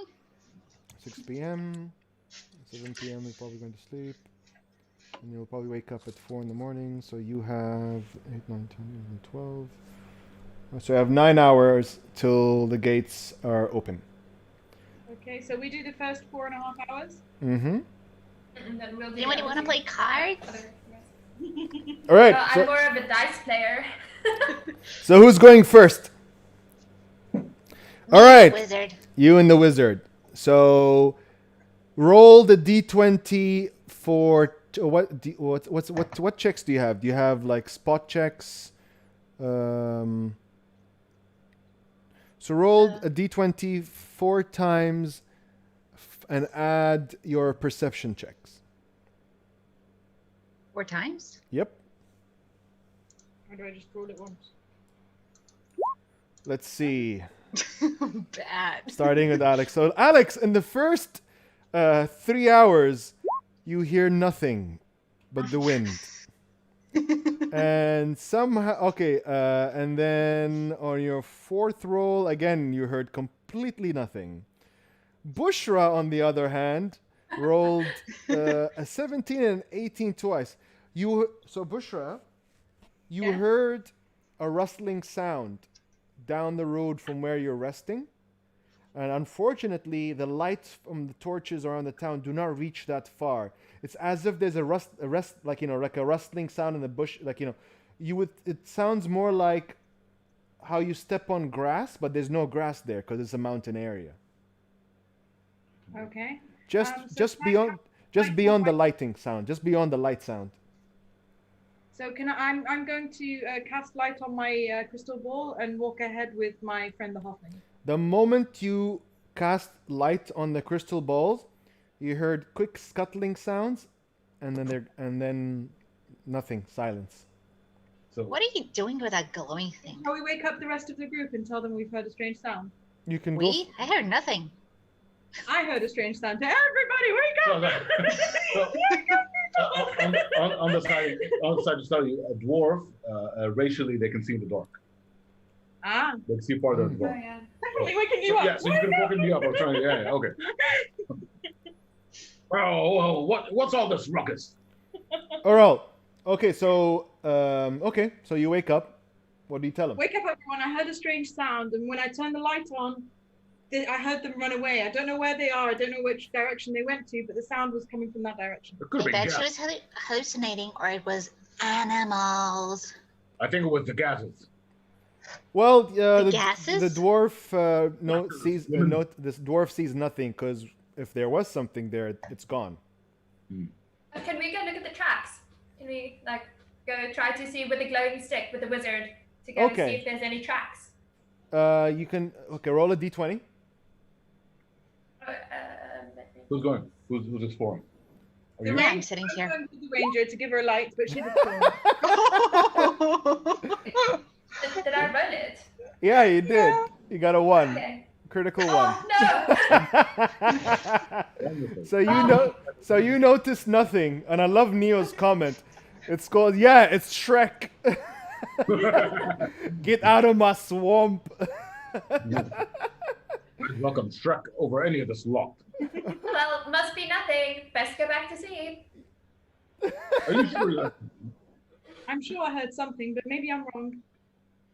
6 p.m. 7 p.m. You're probably going to sleep. And you'll probably wake up at 4 in the morning. So you have 8, 9, 10, 11, 12. So you have 9 hours till the gates are open. Okay, so we do the first 4.5 hours. Mm-hmm. And then we'll do Anybody the want to other play two. cards? All right. I'm more of a dice player. So who's going first? All right. Wizard. You and the wizard. So roll the d20 for what checks do you have? Do you have like spot checks? So roll a d20 4 times and add your perception checks. 4 times? Yep. Or do I just roll it once? Let's see. Bad. Starting with Alex. So Alex, in the first 3 hours, you hear nothing but the wind. And somehow, and then on your 4th roll, again, you heard completely nothing. Bushra, on the other hand, rolled a 17 and an 18 twice. So Bushra, you heard a rustling sound down the road from where you're resting. And unfortunately, the lights from the torches around the town do not reach that far. It's as if there's a rustling sound in the bush. It sounds more like how you step on grass, but there's no grass there because it's a mountain area. Okay. Just can I beyond the cast lighting sound, just beyond the light sound. So I'm going to cast light on my crystal ball and walk ahead with my friend the halfling. The moment you cast light on the crystal balls, you heard quick scuttling sounds, and then nothing, silence. So What are you doing with that glowing thing? Shall we wake up the rest of the group and tell them we've heard a strange sound? You can go. We? I heard nothing. I heard a strange sound. Everybody, wake up! on the side to tell you, a dwarf, racially, they can see in the dark. Ah, Like see farther as Oh well. yeah. definitely waking you up. Yeah, so you could have woken me up. I was trying to, yeah, okay. Oh, what's all this ruckus? Alright. Okay, so you wake up. What do you tell him? Wake up, everyone. I heard a strange sound, and when I turned the light on, I heard them run away. I don't know where they are. I don't know which direction they went to, but the sound was coming from that direction. It could I have been bet she gas. was hallucinating, or it was animals. I think it was the gases. Well, The gases? the dwarf this dwarf sees nothing because if there was something there, it's gone. Can we go look at the tracks? Can we go try to see with the glowing stick with the wizard to go and see if there's any tracks? You can roll a d20. Who's going? Who's exploring? The Yeah, I'm ranger, sitting I'm here. going to the ranger to give her light, but she's a Did I roll it? Yeah, you did. You got a 1. Okay. Critical 1. Oh no! So you notice nothing, and I love Neo's comment. It's called it's Shrek. Get out of my swamp. Welcome Shrek over any of this lot. Well, must be nothing. Best go back to sleep. Are you sure? I'm sure I heard something, but maybe I'm wrong.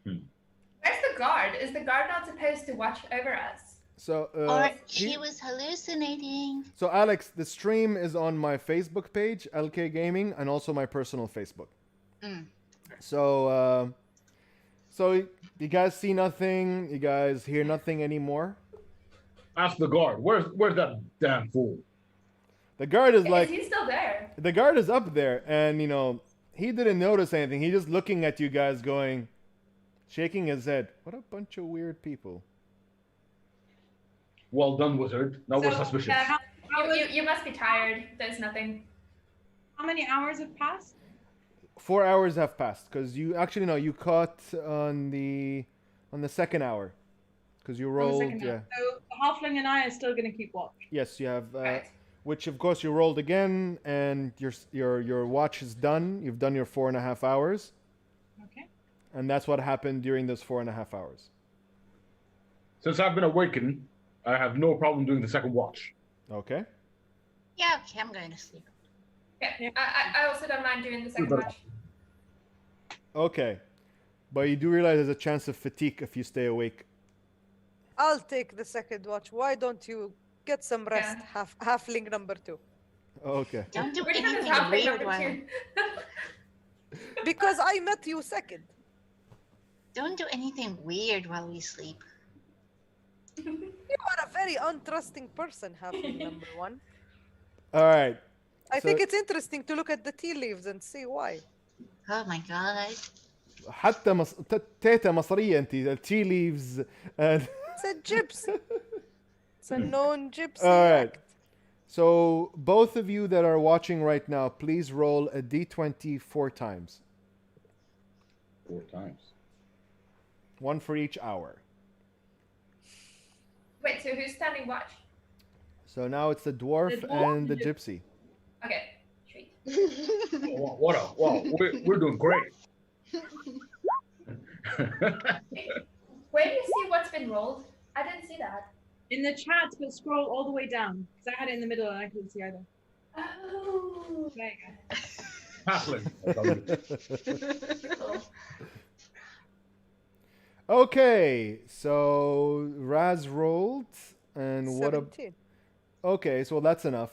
Where's the guard? Is the guard not supposed to watch over us? So Or she was hallucinating. So Alex, the stream is on my Facebook page, LK Gaming, and also my personal Facebook. So you guys see nothing? You guys hear nothing anymore? Ask the guard. Where's that damn fool? The guard is like, Is he still there? the guard is up there, and he didn't notice anything. He's just looking at you guys, going, shaking his head. What a bunch of weird people. Well done, wizard. Now we're So, suspicious. Yeah, you must be tired. There's nothing. How many hours have passed? 4 hours have passed because you actually you caught on the second hour because you On the rolled. second Yeah. hour. So the halfling and I are still going to keep watch. Yes, you have. Right. Which of course you rolled again, and your watch is done. You've done your 4.5 hours, Okay. and that's what happened during those 4.5 hours. Since I've been awakened, I have no problem doing the second watch. Okay. Yeah, okay, I'm going to sleep. Yeah, I also don't mind doing the second watch. Okay, but you do realize there's a chance of fatigue if you stay awake. I'll take the second watch. Why don't you get some rest, halfling number 2? Okay. Don't do Which one is anything halfway weird number while. 2? Because I met you second. Don't do anything weird while we sleep. You are a very untrusting person, halfling number 1. All right. I think it's interesting to look at the tea leaves and see why. Oh my god. حتى تيتا مصرية أنت. The tea leaves. And It's a gypsy. It's a known gypsy. all right. act. So both of you that are watching right now, please roll a d20 4 times. 4 times. 1 for each hour. Wait, so who's standing watch? So now it's the dwarf The dwarf and the and the gypsy. Okay, treat. Wow, we're doing great. Where do you see what's been rolled? I didn't see that. In the chat, but scroll all the way down. Because I had it in the middle and I couldn't see either. Oh. There you go. Halfling. Cool. Okay, so Raz rolled, and what a 17. okay, so that's enough.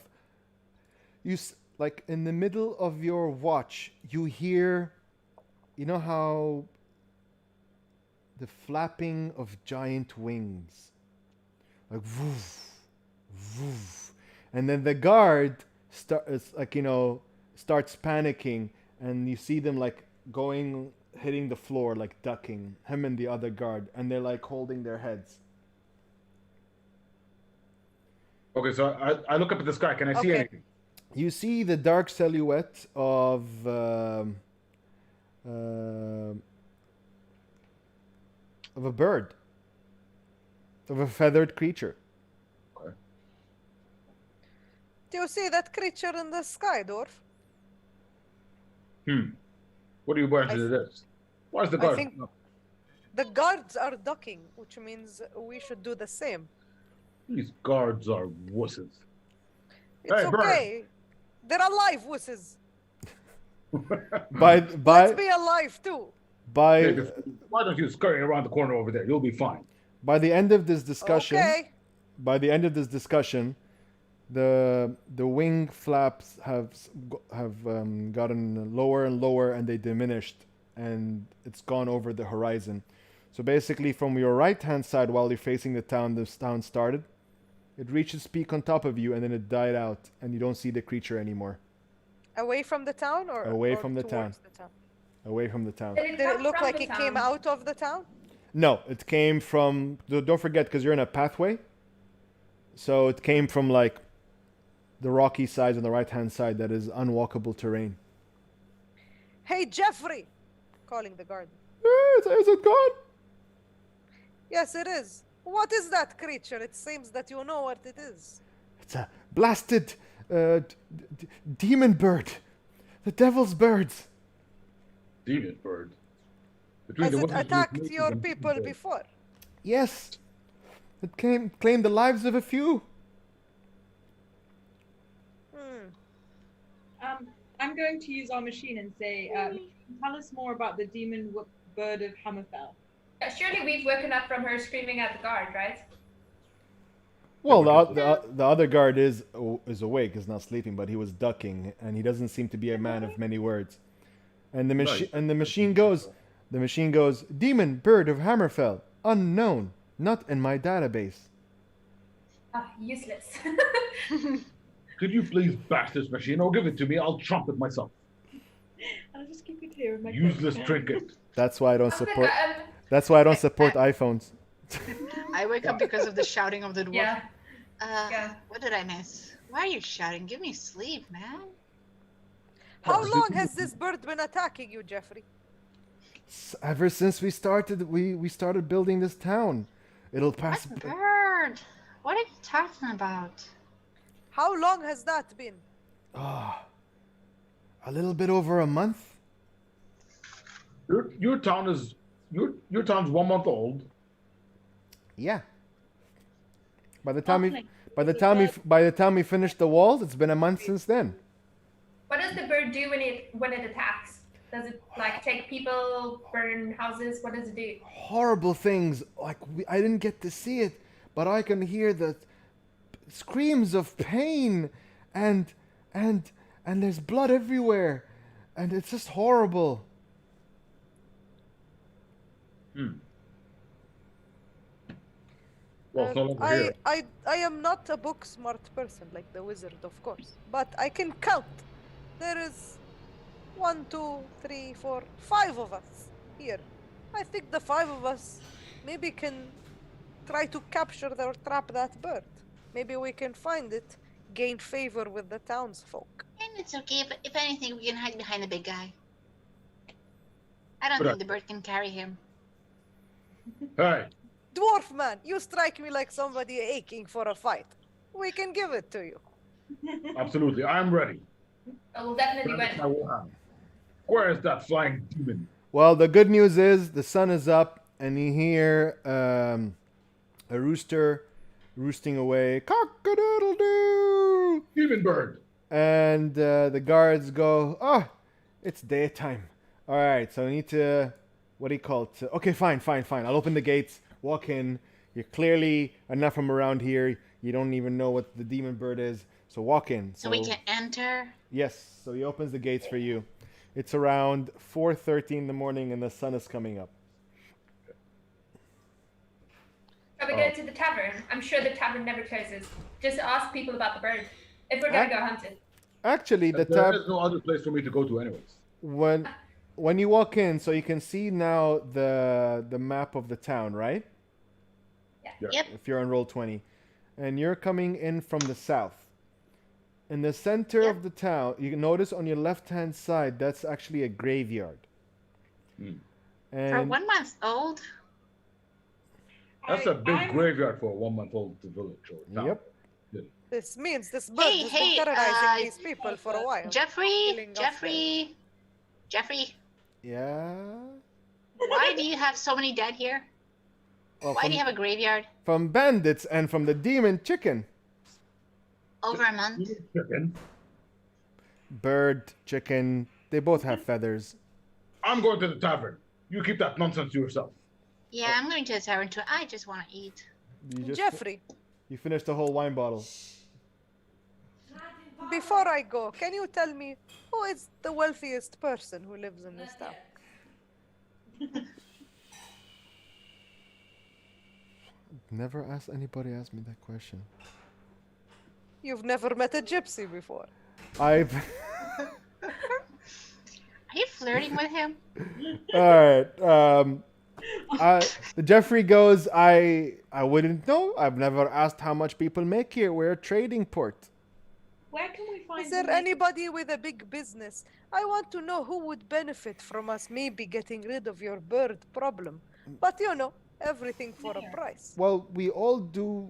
Like in the middle of your watch, you hear, you know how the flapping of giant wings, like woof, woof, and then the guard starts panicking, and you see them like going, hitting the floor, like ducking, him and the other guard, and they're like holding their heads. Okay, so I look up at the sky. Can I see Okay. anything? You see the dark silhouette of a bird, of a feathered creature. Do you see that creature in the sky, dwarf? What do you want to do this? Why is the I guard? think- The guards are ducking, which means we should do the same. These guards are wusses. It's Hey, bird. okay. They're alive, wusses. By Let's be alive too. Hey, by why don't you scurry around the corner over there? You'll be fine. by the end of this discussion, Okay. the wing flaps have gotten lower and lower, and they diminished, and it's gone over the horizon. So basically, from your right hand side, while you're facing the town, this town started. It reached its peak on top of you, and then it died out, and you don't see the creature anymore. Away from the town or Away or from the town. towards the town? Away from the town. Did it look like it came out of the town? No, it came from. Don't forget, because you're in a pathway. So it came from like the rocky sides on the right hand side that is unwalkable terrain. Hey, Jeffrey! Calling the guard. Is it gone? Yes, it is. What is that creature? It seems that you know what it is. It's a blasted demon bird. The devil's birds. Demon bird. Has it ones with attacked maces your and people birds. before? Yes. It claimed the lives of a few. I'm going to use our machine and say, tell us more about the demon bird of Hammerfell. Surely we've woken up from her screaming at the guard, right? Well, the other guard is awake, is not sleeping, but he was ducking, and he doesn't seem to be a man of many words. And the machine goes, demon bird of Hammerfell, unknown, not in my database. Ah, useless. Could you please bash this machine or give it to me? I'll chomp it myself. I'll just keep it here in my Useless coat. trinket. That's why I don't support. That's why I don't support iPhones. I wake up because of the shouting of the dwarf. Yeah. Yeah. What did I miss? Why are you shouting? Give me sleep, man. How long has this bird been attacking you, Jeffrey? Ever since we started building this town, it'll pass. What bird? What are you talking about? How long has that been? A little bit over a month. Your town is your town's 1 month old. Yeah. By the time we finished the walls, it's been a month since then. What does the bird do when it attacks? Does it like take people, burn houses? What does it do? Horrible things. Like I didn't get to see it, but I can hear the screams of pain, and there's blood everywhere, and it's just horrible. Well, it's no longer here. I am not a book smart person like the wizard, of course, but I can count. There is 1, 2, 3, 4, 5 of us here. I think the 5 of us maybe can try to capture or trap that bird. Maybe we can find it, gain favor with the townsfolk. And it's okay, but if anything, we can hide behind the big guy. I don't think the bird can carry him. Hey, Dwarf man, you strike me like somebody aching for a fight. We can give it to you. absolutely, I'm ready. I will definitely Bandits I win. will have. Where is that flying demon? Well, the good news is the sun is up, and you hear a rooster roosting away. Cock-a-doodle-doo! Demon bird. And the guards go, it's daytime. All right, so I need to, what do you call it? Okay, fine. I'll open the gates, walk in. You're clearly enough from around here. You don't even know what the demon bird is. So walk in. So we can enter? Yes, so he opens the gates for you. It's around 4:30 in the morning, and the sun is coming up. Shall we go to the tavern? I'm sure the tavern never closes. Just ask people about the bird. If we're gonna go hunt it. Actually, There is no other place for me to go to anyways. when you walk in, so you can see now the map of the town, right? Yeah. Yep. If you're on roll 20, and you're coming in from the south. In the center Yep. of the town, you can notice on your left-hand side, that's actually a graveyard. And For 1 month old? That's a big graveyard for a 1 month old village or town. Yep. This means this bird has been terrorizing these people for a while. Jeffrey? Killing us Jeffrey? Yeah. Why do you have so many dead here? Well, Why do you have a graveyard? from bandits and from the demon chicken. Over a month. Chicken. Bird, chicken, they both have feathers. I'm going to the tavern. You keep that nonsense to yourself. Yeah, I'm going to the tavern too. I just want to eat. Jeffrey, You finished the whole wine bottle. before I go, can you tell me who is the wealthiest person who lives in this town? Never asked anybody asked me that question. You've never met a gypsy before. I've Are you flirting with him? all right. Jeffrey goes. I wouldn't know. I've never asked how much people make here. We're a trading port. Where can we find? Is there some- anybody with a big business? I want to know who would benefit from us maybe getting rid of your bird problem. But you know, everything for a price. Well, we all do.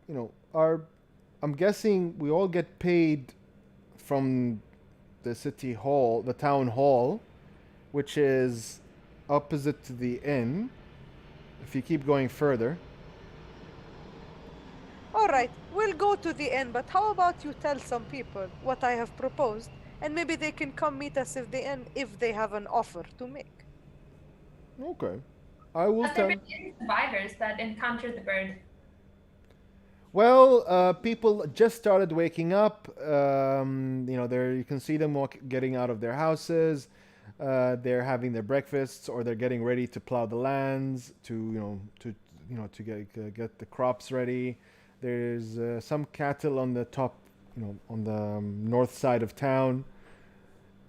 You know, I'm guessing we all get paid from the city hall, the town hall, which is opposite to the inn. If you keep going further. All right, we'll go to the inn, but how about you tell some people what I have proposed, and maybe they can come meet us if they have an offer to make. Okay. I will Have there tell. been any survivors that encountered the bird? Well, people just started waking up. You know, you can see them getting out of their houses. They're having their breakfasts, or they're getting ready to plow the lands to get the crops ready. There's some cattle on the top, on the north side of town,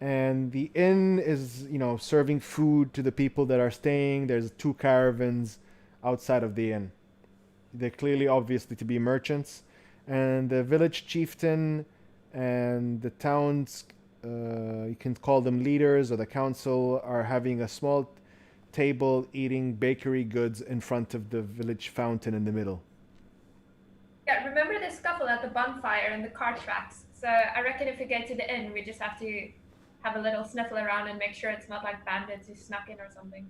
and the inn is serving food to the people that are staying. There's 2 caravans outside of the inn. They're clearly, obviously, to be merchants. And the village chieftain and the town's, you can call them leaders or the council, are having a small table eating bakery goods in front of the village fountain in the middle. Yeah, remember the scuffle at the bonfire and the cart tracks. So I reckon if we get to the inn, we just have to have a little sniffle around and make sure it's not like bandits who snuck in or something.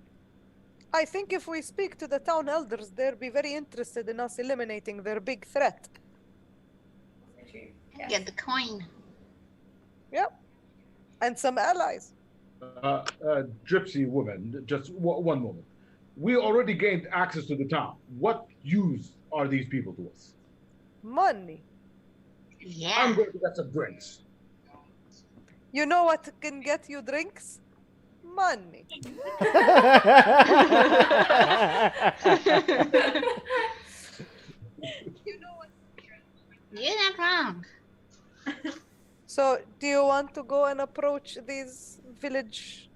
I think if we speak to the town elders, they'll be very interested in us eliminating their big threat. Yes. Get the coin. Yep. And some allies. Gypsy woman, just one moment. We already gained access to the town. What use are these people to us? Money. Yeah. I'm going to get some drinks. You know what can get you drinks? Money. You know what? You're not wrong. So, do you want to go and approach these village?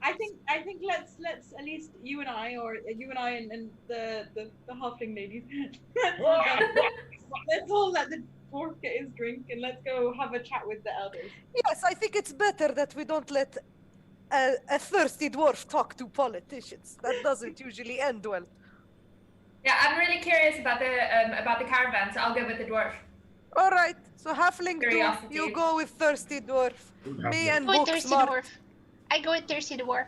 I think let's at least you and I, or you and I and the halfling ladies. Let's all let the dwarf get his drink and let's go have a chat with the elders. Yes, I think it's better that we don't let a thirsty dwarf talk to politicians. That doesn't usually end well. Yeah, I'm really curious about the caravan, so I'll go with the dwarf. All right. So halfling dwarf, Curiosity. you go with thirsty dwarf. Me and Go with Thirsty Booksmart. Dwarf. I go with Thirsty Dwarf.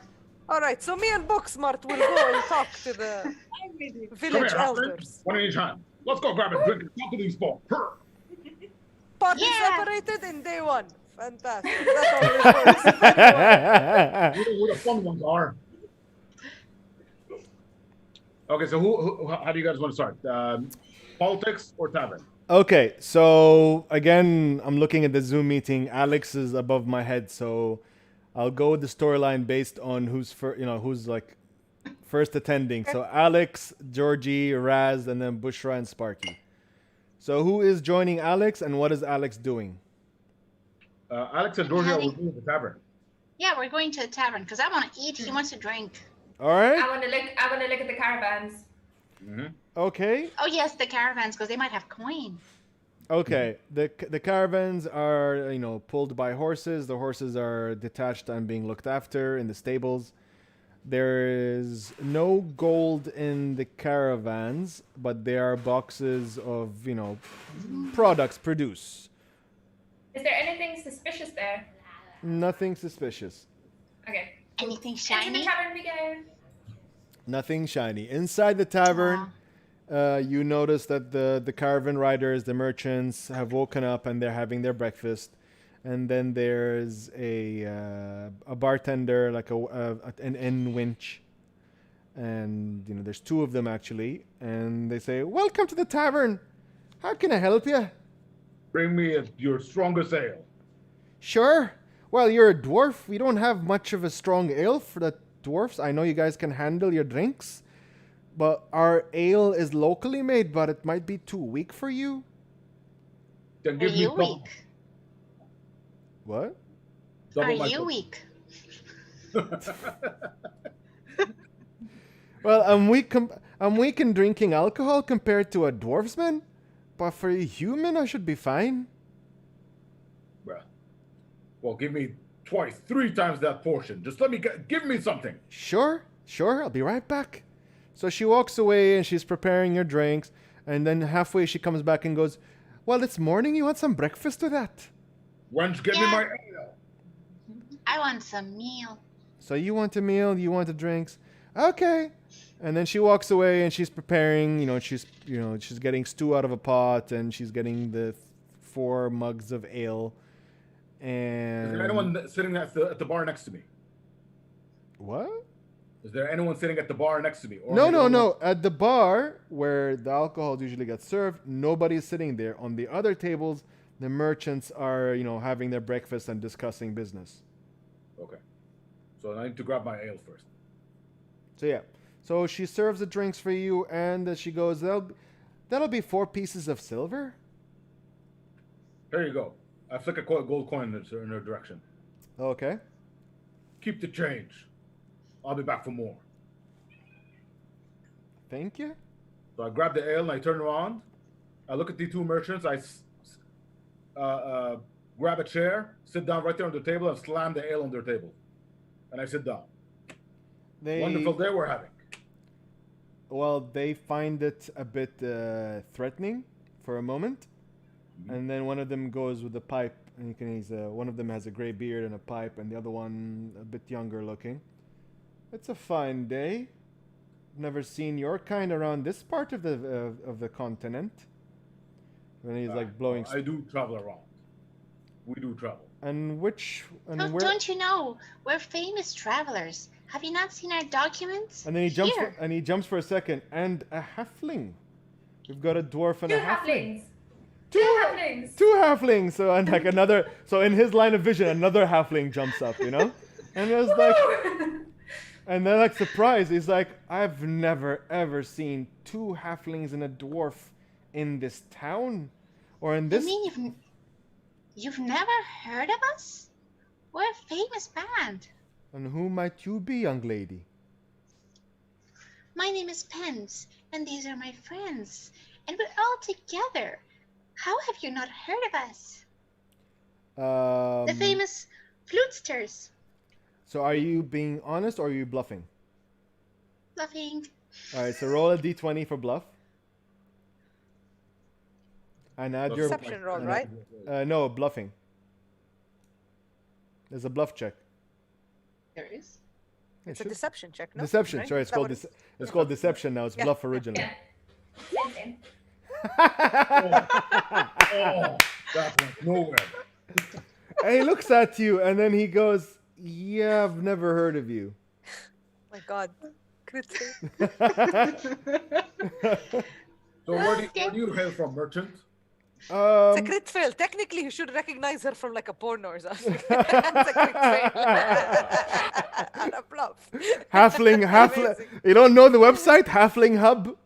All right. So me and Booksmart will go and talk to the I'm with you. village Halfling. elders. One at a time. Let's go grab a drink and talk to these folk. Party Yeah. separated in day one. Fantastic. That always works. Very well. You know where the fun ones are. Okay, so how do you guys want to start? Politics or tavern? Okay, so again, I'm looking at the Zoom meeting. Alex is above my head, so I'll go with the storyline based on who's who's like first attending. So Alex, Georgie, Raz, and then Bushra and Sparky. So who is joining Alex, and what is Alex doing? Alex and Georgia will be at the tavern. Yeah, we're going to the tavern because I want to eat. He wants to drink. All right. I want to look at the caravans. Mm-hmm. Okay. Oh yes, the caravans because they might have coin. Okay. The caravans are pulled by horses. The horses are detached and being looked after in the stables. There is no gold in the caravans, but there are boxes of products produced. Is there anything suspicious there? Nothing suspicious. Okay. Anything Into the shiny? tavern we go. Nothing shiny. Inside the tavern, you notice that the caravan riders, the merchants, have woken up and they're having their breakfast. And then there's a bartender, like an inn winch. And, there's two of them actually. And they say, "Welcome to the tavern. How can I help you?" Bring me your strongest ale. "Sure. Well, you're a dwarf. We don't have much of a strong ale for the dwarfs. I know you guys can handle your drinks. But our ale is locally made, but it might be too weak for you." Then Are give me you double, weak? What? double Are my you double. weak? Well, I'm weak in drinking alcohol compared to a dwarfsman, but for a human, I should be fine. Well, give me twice, 3 times that portion. Just give me something. Sure, I'll be right back. So she walks away and she's preparing your drinks, and then halfway she comes back and goes, "Well, it's morning. You want some breakfast with that?" Wench, give me my ale. I want some meal. So you want a meal, you want the drinks. Okay. And then she walks away and she's preparing, she's getting stew out of a pot and she's getting the 4 mugs of ale. And Is there anyone sitting at the bar next to me? What? Is there anyone sitting at the bar next to me? Or No. At the bar where the alcohol usually gets served, nobody's sitting there. On the other tables, the merchants are, having their breakfast and discussing business. Okay. So I need to grab my ale first. So yeah. So she serves the drinks for you, and she goes, "That'll be 4 pieces of silver." Here you go. I flick a gold coin in her direction. Okay. Keep the change. I'll be back for more. Thank you. So I grab the ale and I turn around. I look at the 2 merchants. I grab a chair, sit down right there on the table, and slam the ale on their table. And I sit down. Wonderful day we're having. Well, they find it a bit threatening for a moment. And then one of them goes with a pipe, and one of them has a gray beard and a pipe, and the other one a bit younger looking. "It's a fine day. Never seen your kind around this part of the continent." And he's like blowing. I do travel around. We do travel. Don't you know? We're famous travelers. Have you not seen our documents? And then he jumps for a second, and a halfling. We've got a dwarf and 2 a halfling. halflings. 2 halflings. 2 halflings. So in his line of vision, another halfling jumps up, And it was like, and they're like surprised. He's like, "I've never ever seen 2 halflings and a dwarf in this town, or in this." You mean you've never heard of us? We're a famous band. "And who might you be, young lady?" My name is Pence, and these are my friends, and we're all together. How have you not heard of us? The famous flutesters. So are you being honest or are you bluffing? Bluffing. All right, so roll a d20 for bluff. And add your Deception roll, right? No, bluffing. There's a bluff check. There is. Yeah, It's a sure. deception check, no? Deception. Right? Sorry, it's That called one- it's called deception now. It's Yeah. bluff originally. Yeah. Same thing. Oh, that went nowhere. And he looks at you and then he goes, "Yeah, I've never heard of you." My God. Crit fail. So where do you hail from, merchant? It's a crit fail. Technically, you should recognize her from like a porno or something. It's a crit fail. Not a bluff. Halfling. Amazing. You don't know the website? Halfling Hub?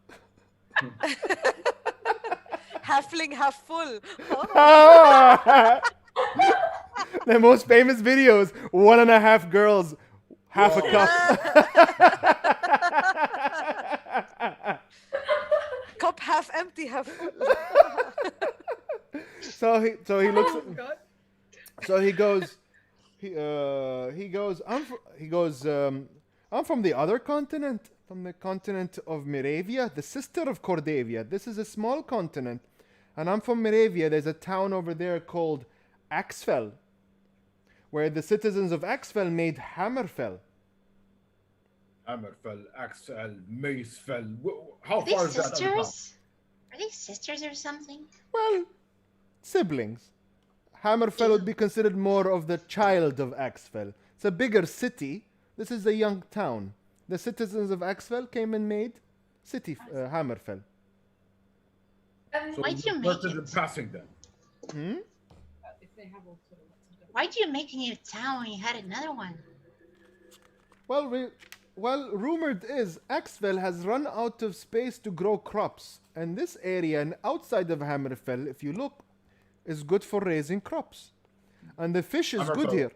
Halfling half full. Oh. The most famous videos, 1.5 girls, half a cup. Cup half empty, half full. So he looks. Oh, God. So he goes. I'm from the other continent, from the continent of Moravia, the sister of Cordavia. This is a small continent, and I'm from Moravia. There's a town over there called Axfell, where the citizens of Axfell made Hammerfell. Hammerfell, Axel, Macefell. How Are they far is that? sisters? Are they sisters or something? Well, siblings. Hammerfell would be considered more of the child of Axfell. It's a bigger city. This is a young town. The citizens of Axfell came and made city Hammerfell. So Why do you make in it? passing then? If they have all sort of lots of different- Why do you make a new town when you had another one? Well, rumored is Axfell has run out of space to grow crops, and this area and outside of Hammerfell, if you look, is good for raising crops, and the fish is good here.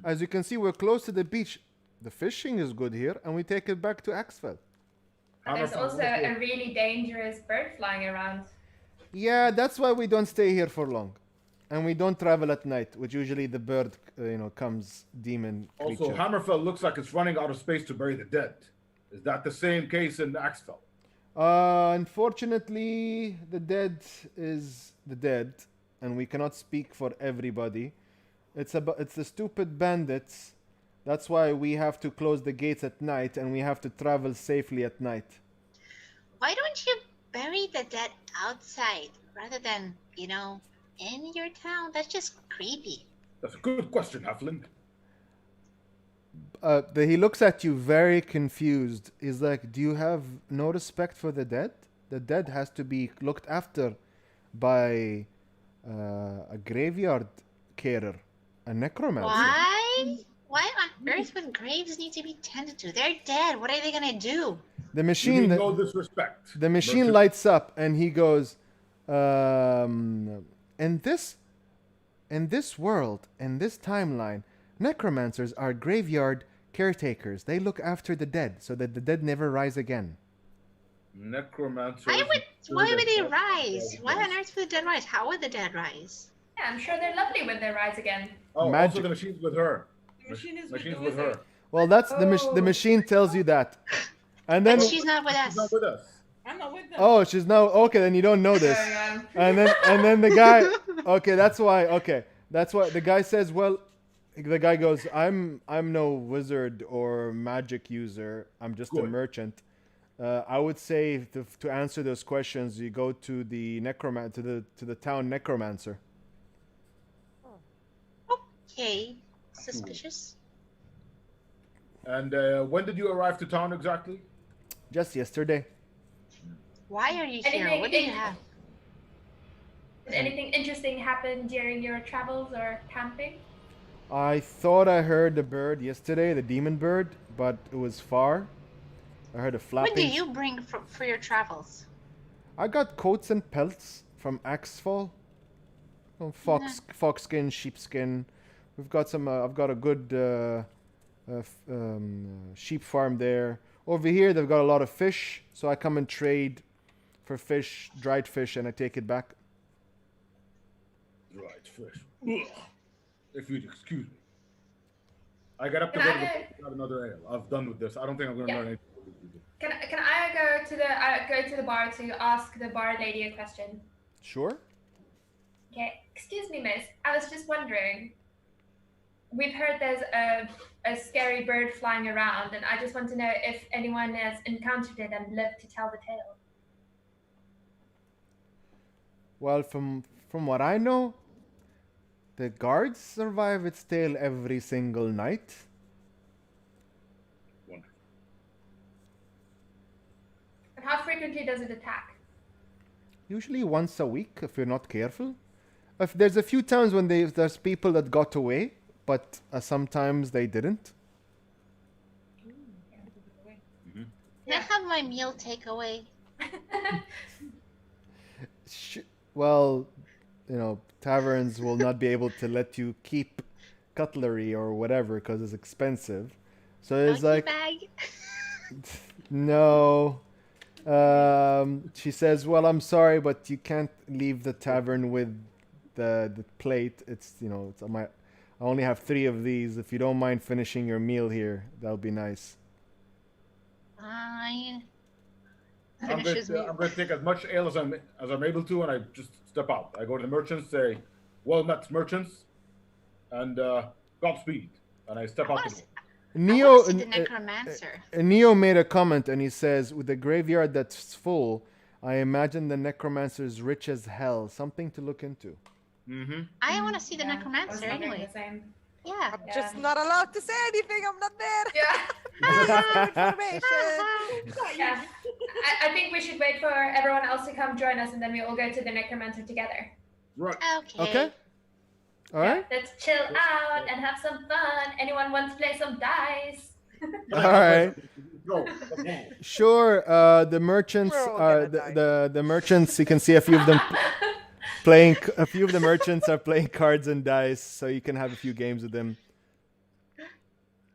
As you can see, we're close to the beach. The fishing is good here, and we take it back to Axfell. There's also a really dangerous bird flying around. Yeah, that's why we don't stay here for long, and we don't travel at night, which usually the bird, comes demon creature. Also, Hammerfell looks like it's running out of space to bury the dead. Is that the same case in Axfell? Unfortunately, the dead is the dead, and we cannot speak for everybody. It's the stupid bandits. That's why we have to close the gates at night, and we have to travel safely at night. Why don't you bury the dead outside rather than, in your town? That's just creepy. That's a good question, Halfling. He looks at you very confused. He's like, do you have no respect for the dead? The dead has to be looked after by a graveyard carer, a necromancer. Why? Why on earth would graves need to be tended to? They're dead. What are they gonna do? The machine, no disrespect. The machine lights up, and he goes, in this world, in this timeline, necromancers are graveyard caretakers. They look after the dead so that the dead never rise again. Necromancers. Why would they rise? Why on earth would the dead rise? How would the dead rise? Yeah, I'm sure they're lovely when they rise again. Oh, Magic. also the machine's with her. The machine is Machine's with with her. Well, that's the machine tells you that. And then But she's not with us. She's not with us. I'm not with them. oh, she's now okay. Then you don't know this. And then the guy. Okay, that's why. Okay, that's why the guy says. Well, the guy goes, I'm no wizard or magic user. I'm just a merchant. I would say to answer those questions, you go to the to the town necromancer. Okay. Suspicious. And when did you arrive to town exactly? Just yesterday. Why are you here? Anything What do you have? Did anything interesting happen during your travels or camping? I thought I heard a bird yesterday, the demon bird, but it was far. I heard a flapping. What do you bring for your travels? I got coats and pelts from Axfall. Foxskin, sheepskin. We've got some. I've got a good sheep farm there. Over here, they've got a lot of fish, so I come and trade for fish, dried fish, and I take it back. Dried fish. Ugh. If you'd excuse me. I got up to Can go I to have another ale. I'm done with this. I don't think I'm going to learn anything. Can I go to the bar to ask the bar lady a question? Sure. Okay, excuse me, miss. I was just wondering. We've heard there's a scary bird flying around, and I just want to know if anyone has encountered it and lived to tell the tale. Well, from what I know, the guards survive its tail every single night. Wonderful. And how frequently does it attack? Usually once a week, if you're not careful. If there's a few times when there's people that got away, but sometimes they didn't. Can I have my meal takeaway? Well, taverns will not be able to let you keep cutlery or whatever because it's expensive. So it's Monkey like, bag? no. She says, well, I'm sorry, but you can't leave the tavern with the plate. It's I only have 3 of these. If you don't mind finishing your meal here, that'll be nice. Fine. I'm going to take as much ale as I'm able to, and I just step out. I go to the merchants, say, "Well met, merchants," and Godspeed. And I step out the door. Neo, I want to see the necromancer. Neo made a comment and he says, with the graveyard that's full, I imagine the necromancer is rich as hell. Something to look into. I want to see the I was necromancer wondering anyway. the same. Yeah. I'm just not allowed to say anything. I'm not there. Yeah. Information. Yeah. I think we should wait for everyone else to come join us, and then we all go to the necromancer together. Right. Okay. All right. Let's chill out and have some fun. Anyone want to play some dice? All right. Go. Sure. The merchants We're all are gonna the merchants. You can see a few of them playing. A few of the merchants are playing cards and dice, so you can have a few games with them.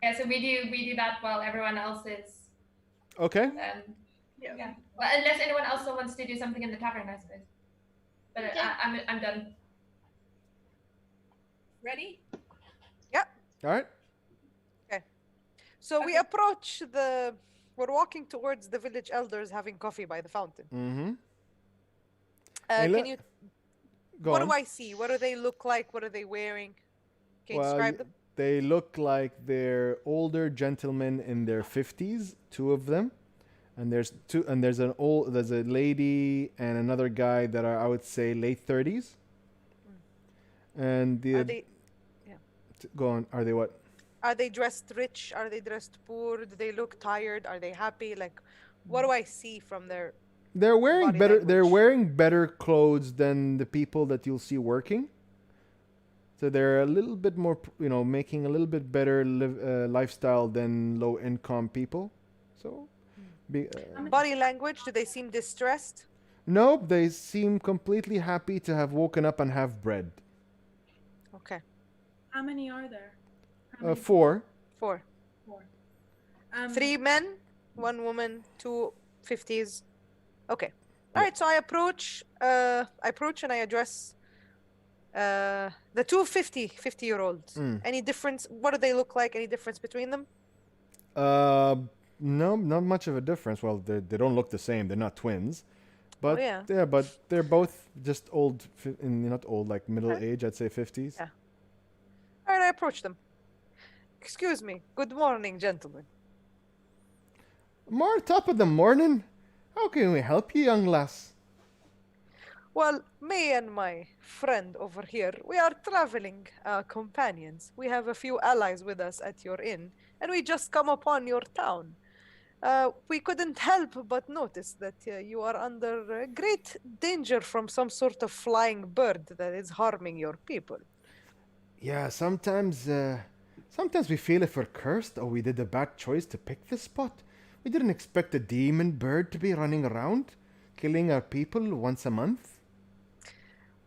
Yeah, so we do that while everyone else is. Okay. Yeah. Well, unless anyone else still wants to do something in the tavern, I suppose. But I'm done. Ready? All right. So we approach we're walking towards the village elders having coffee by the fountain. Mm-hmm. Can you, Go what on. do I see? What do they look like? What are they wearing? Can you describe them? They look like they're older gentlemen in their 50s, two of them. And there's a lady and another guy that are, I would say, late 30s. And Are they, go on. Are they what? are they dressed rich? Are they dressed poor? Do they look tired? Are they happy? Like, what do I see from their They're wearing body better. They're language? wearing better clothes than the people that you'll see working. So they're a little bit more, making a little bit better lifestyle than low-income people. So, body language? Do they seem distressed? nope, they seem completely happy to have woken up and have bread. Okay, How many are there? How many? 4. 4. 4. 3 men, 1 woman, 2 50s. Okay. All right. So I approach and I address the 2 50-year-olds. Any difference? What do they look like? Any difference between them? No, not much of a difference. Well, they don't look the same. They're not twins, but yeah. but they're both just old. Not old, like middle age. I'd say 50s. Yeah. All right. I approach them. Excuse me. Good morning, gentlemen. More top of the morning. How can we help you, young lass? Well, me and my friend over here, we are traveling companions. We have a few allies with us at your inn, and we just come upon your town. We couldn't help but notice that you are under great danger from some sort of flying bird that is harming your people. Yeah, sometimes we feel if we're cursed or we did a bad choice to pick this spot. We didn't expect a demon bird to be running around, killing our people once a month.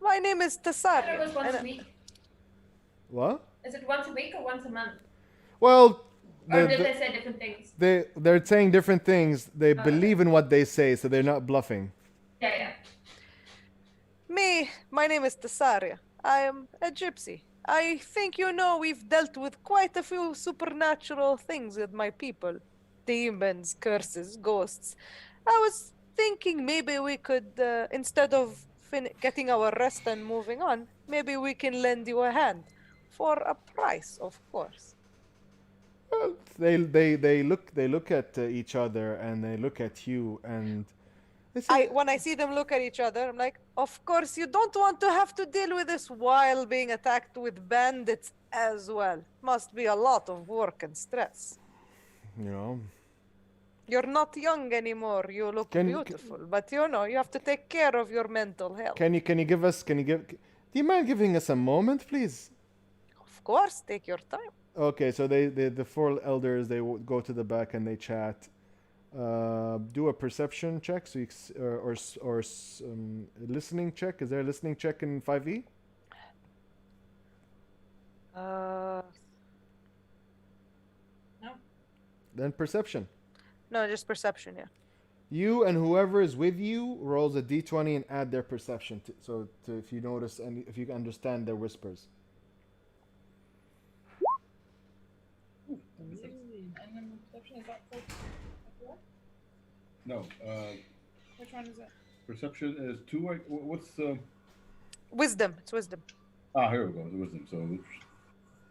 My name is I thought it Tassaria. was once a week. What? Is it once a week or once a month? Well, Or did they say different things? they're saying different things. They believe in what they say, so they're not bluffing. Yeah. My name is Tassaria. I am a gypsy. I think we've dealt with quite a few supernatural things with my people. Demons, curses, ghosts. I was thinking maybe we could, instead of getting our rest and moving on, maybe we can lend you a hand. For a price, of course. Well, they look at each other and they look at you and they say, When I see them look at each other, I'm like, of course you don't want to have to deal with this while being attacked with bandits as well. Must be a lot of work and stress. You're not young anymore. You look beautiful, but you have to take care of your mental health. Do you mind giving us a moment, please? Of course, take your time. Okay, so the 4 elders, they go to the back and they chat. Do a perception check, so or listening check. Is there a listening check in 5e? No. Then perception. No, just perception, yeah. You and whoever is with you rolls a d20 and add their perception. If you notice and if you understand their whispers. And then perception, is that for No. Which one is it? Perception is 2. What's Wisdom. It's wisdom. here we go. The wisdom. So,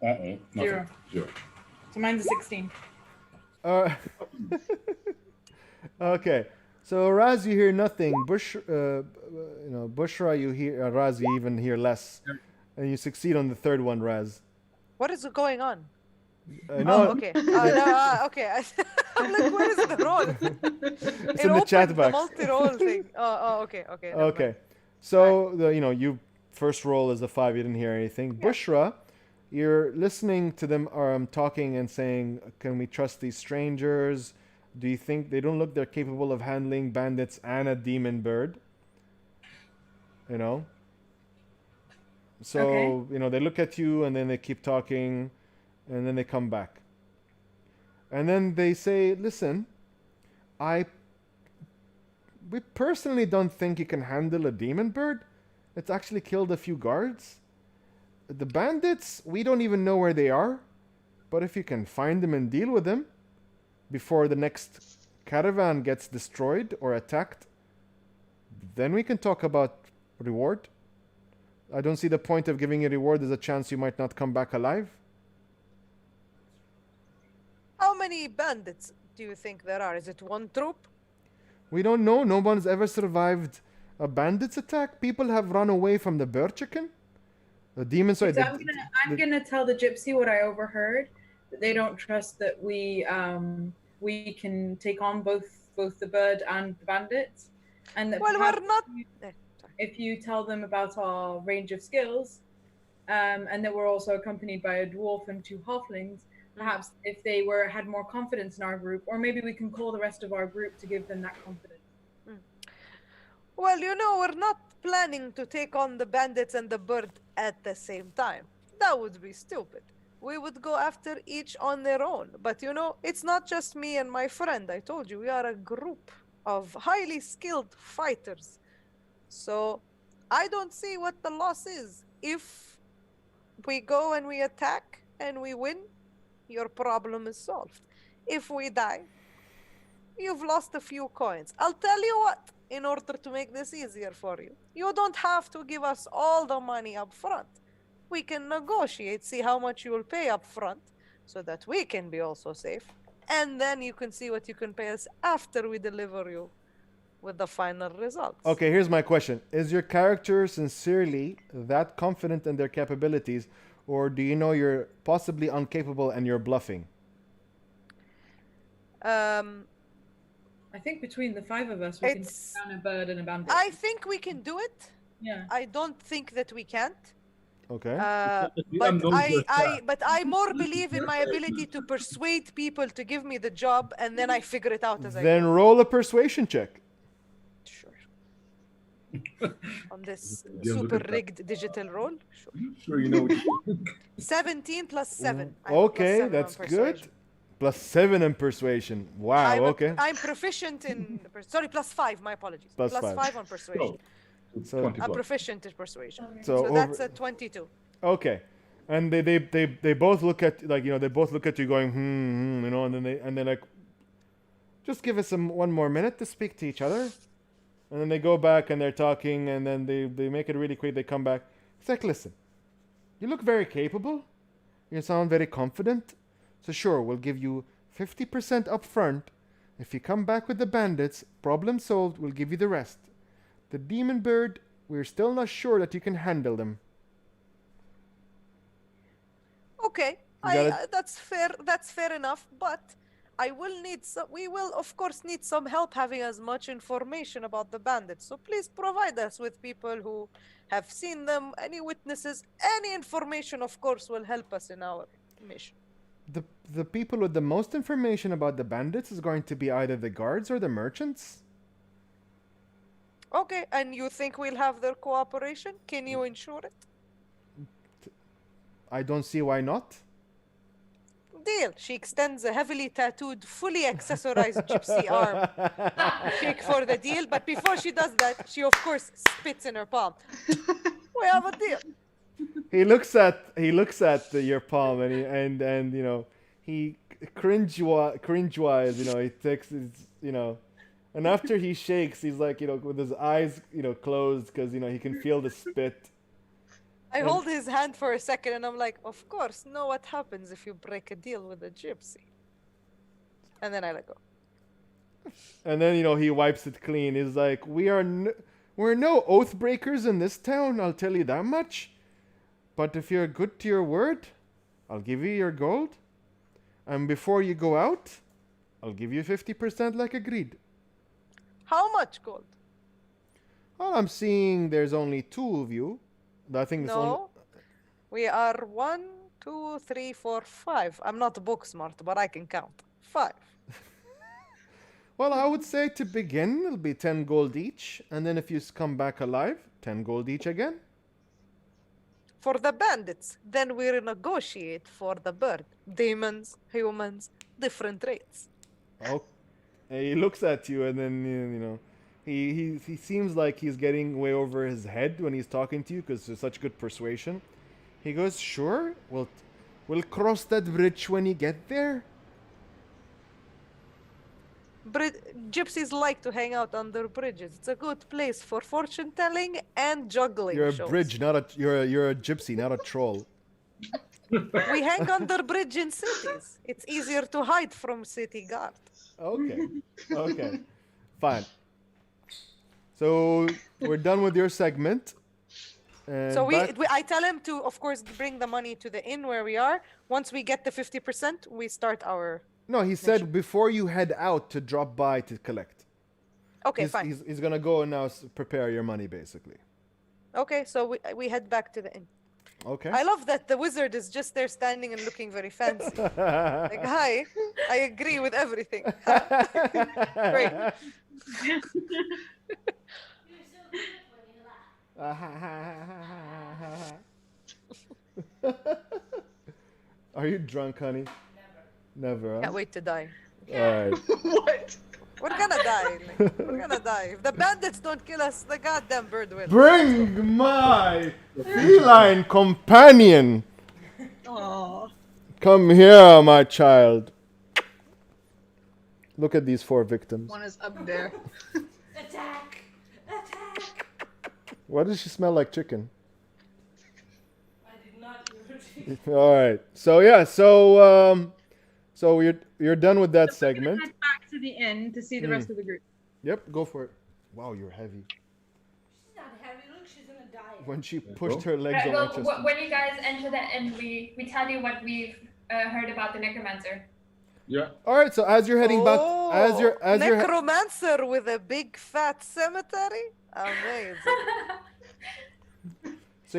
nothing. 0. 0. So mine's a 16. Okay. So Raz, you hear nothing. Bushra, you hear. Raz, you even hear less, and you succeed on the third one, Raz. What is going on? No, Okay. Okay. I'm like, where is the roll? it's in the chat box. The multi-roll thing. Okay. never Okay. mind. So you first roll is a 5. You didn't hear anything. Yeah. Bushra, you're listening to them talking and saying, "Can we trust these strangers? Do you think they don't look they're capable of handling bandits and a demon bird?" You know. So Okay. they look at you and then they keep talking, and then they come back. And then they say, "Listen, we personally don't think you can handle a demon bird. It's actually killed a few guards. The bandits, we don't even know where they are. But if you can find them and deal with them before the next caravan gets destroyed or attacked, then we can talk about reward. I don't see the point of giving a reward. There's a chance you might not come back alive." How many bandits do you think there are? Is it one troop? We don't know. No one's ever survived a bandit's attack. People have run away from the bird chicken. The demons. Sorry, So I'm gonna tell the gypsy what I overheard. That they don't trust that we can take on both the bird and the bandits, and that Well, perhaps we're not. if you tell them about our range of skills, and that we're also accompanied by a dwarf and 2 halflings, perhaps if they had more confidence in our group, or maybe we can call the rest of our group to give them that confidence. Well, we're not planning to take on the bandits and the bird at the same time. That would be stupid. We would go after each on their own. But it's not just me and my friend. I told you, we are a group of highly skilled fighters. So I don't see what the loss is. If we go and we attack and we win, your problem is solved. If we die, you've lost a few coins. I'll tell you what, in order to make this easier for you, you don't have to give us all the money up front. We can negotiate, see how much you will pay up front, so that we can be also safe. And then you can see what you can pay us after we deliver you with the final results. Okay, here's my question. Is your character sincerely that confident in their capabilities, or do you know you're possibly incapable and you're bluffing? I think between the 5 of us, we can take down a bird and a bandit. I think we can do it. Yeah. I don't think that we can't. Okay. But I more believe in my ability to persuade people to give me the job, and then I figure it out as I go. Then roll a persuasion check. Sure. On this super rigged digital roll. Sure, you know what you 17 plus 7. I have a Okay, plus 7 that's on good. persuasion. Plus 7 in persuasion. Wow, okay. I'm proficient in. Sorry, plus 5. My apologies. Plus Plus five. 5 on persuasion. So 20 I'm plus. proficient in persuasion. So So that's a 22. Okay, and they both look at they both look at you going and then like, just give us one more minute to speak to each other, and then they go back and they're talking, and then they make it really quick. They come back. It's like, listen, you look very capable, you sound very confident, so sure, we'll give you 50% up front. If you come back with the bandits, problem solved. We'll give you the rest. The demon bird, we're still not sure that you can handle them. Okay, that's fair. That's fair enough. But I will need some. We will, of course, need some help having as much information about the bandits. So please provide us with people who have seen them, any witnesses, any information. Of course, will help us in our mission. The people with the most information about the bandits is going to be either the guards or the merchants. Okay, and you think we'll have their cooperation? Can you ensure it? I don't see why not. Deal. She extends a heavily tattooed, fully accessorized gypsy arm. Shake for the deal, but before she does that, she of course spits in her palm. We have a deal. He looks at your palm and he cringe-wise, he takes his, and after he shakes, he's like, with his eyes, closed because, he can feel the spit. I hold his hand for a second and I'm like, of course, know what happens if you break a deal with a gypsy. And then I let go. And then, he wipes it clean. He's like, we're no oath breakers in this town, I'll tell you that much. But if you're good to your word, I'll give you your gold. And before you go out, I'll give you 50% like agreed. How much gold? Well, I'm seeing there's only 2 of you. I think it's only... No. We are 1, 2, 3, 4, 5. I'm not book smart, but I can count. 5. Well, I would say to begin, it'll be 10 gold each. And then if you come back alive, 10 gold each again. For the bandits, then we'll negotiate for the bird. Demons, humans, different rates. Oh, and he looks at you, and then he seems like he's getting way over his head when he's talking to you because there's such good persuasion. He goes, "Sure, we'll cross that bridge when you get there." Gypsies like to hang out under bridges. It's a good place for fortune telling and juggling. You're a shows. bridge, you're a gypsy, not a troll. We hang under bridge in cities. It's easier to hide from city guard. Okay, fine. So we're done with your segment. And So I tell him to, of course, bring the money to the inn where we are. Once we get the 50%, we start our. No, he said before you head out to drop by to collect. Okay, fine. He's gonna go and now prepare your money, basically. Okay, so we head back to the inn. Okay. I love that the wizard is just there standing and looking very fancy. Like, hi, I agree with everything. Great. Are you drunk, honey? Never. Huh? Can't wait to die. All right. What? We're gonna die. We're gonna die. If the bandits don't kill us, the goddamn bird will. Bring my feline companion. Aww. Come here, my child. Look at these 4 victims. One is up there. Attack! Attack! Why does she smell like chicken? I did not do it. All right. So you're done with that segment. Head back to the inn to see the rest of the group. Yep, go for it. Wow, you're heavy. She's not heavy. Look, she's in a diet. When she pushed her legs Right, on well, my chest. when you guys enter the inn, we tell you what we've heard about the necromancer. Yeah. All right. So as you're heading back, as you're necromancer with a big fat cemetery. Amazing. So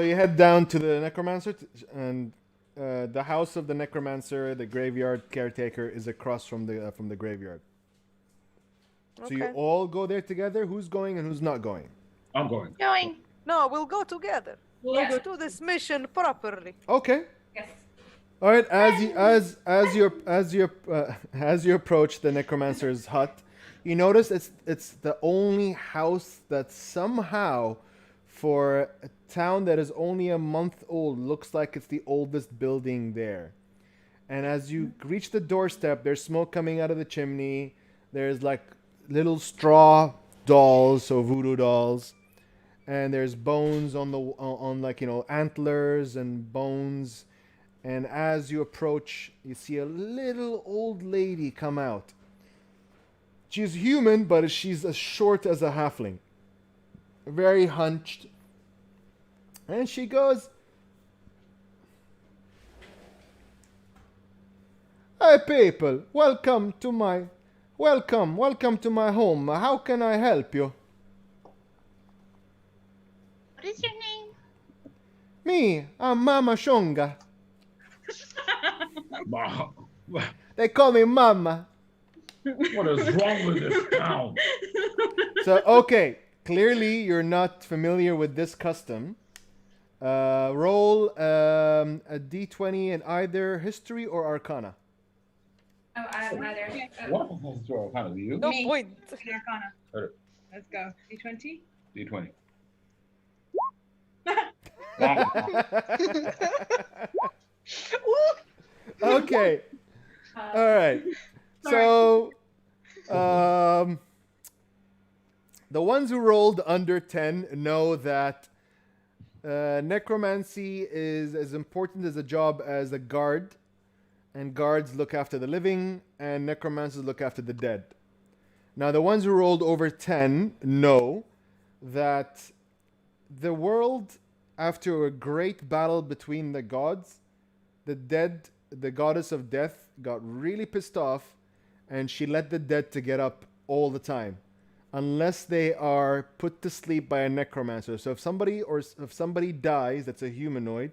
you head down to the necromancer, and the house of the necromancer, the graveyard caretaker, is across from the graveyard. So you all go there together. Who's going and who's not going? I'm going. Going. No, we'll go together. Yeah. Let's do this mission properly. Okay. Yes. All right. As you approach the necromancer's hut, you notice it's the only house that somehow, for a town that is only a month old, looks like it's the oldest building there. And as you reach the doorstep, there's smoke coming out of the chimney. There's like little straw dolls, so voodoo dolls, and there's bones on antlers and bones. And as you approach, you see a little old lady come out. She's human, but she's as short as a halfling. Very hunched. And she goes, "Hey people, welcome to my home. How can I help you?" What is your name? "Me, I'm Mama Shonga. Wow. They call me Mama." What is wrong with this town? So, okay, clearly you're not familiar with this custom. Roll a d20 in either history or arcana. Oh, I have neither. What is your kind of you? No Me. point. Arcana. Alright. Let's go. D20. D20. Okay. All right. So, the ones who rolled under 10 know that Necromancy is as important as a job as a guard, and guards look after the living, and necromancers look after the dead. Now, the ones who rolled over 10 know that the world, after a great battle between the gods, the goddess of death, got really pissed off, and she let the dead to get up all the time, unless they are put to sleep by a necromancer. So if somebody dies, that's a humanoid,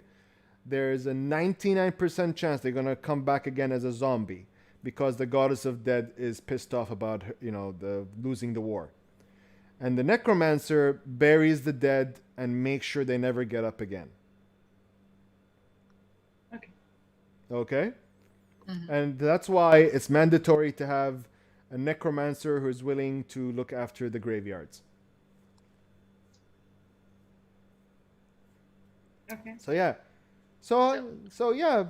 there's a 99% chance they're gonna come back again as a zombie, because the goddess of death is pissed off about her, the losing the war. And the necromancer buries the dead and makes sure they never get up again. Okay? Mm-hmm. And that's why it's mandatory to have a necromancer who's willing to look after the graveyards. Okay. So yeah. So yeah.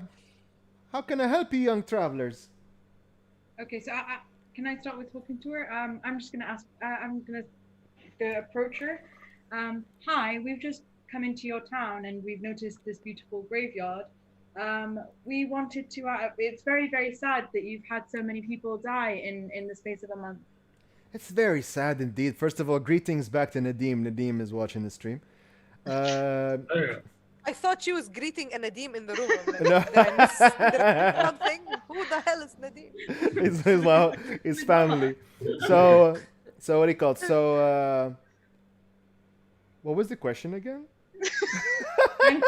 How can I help you, young travelers? Okay, so can I start with talking to her? I'm just gonna ask. I'm gonna approach her. Hi, we've just come into your town and we've noticed this beautiful graveyard. We wanted to. It's very, very sad that you've had so many people die in the space of a month. It's very sad indeed. First of all, greetings back to Nadim. Nadim is watching the stream. I thought she was greeting a Nadim in the room. No. Something. Who the hell is Nadim? His family. So what do you call it? So what was the question again? I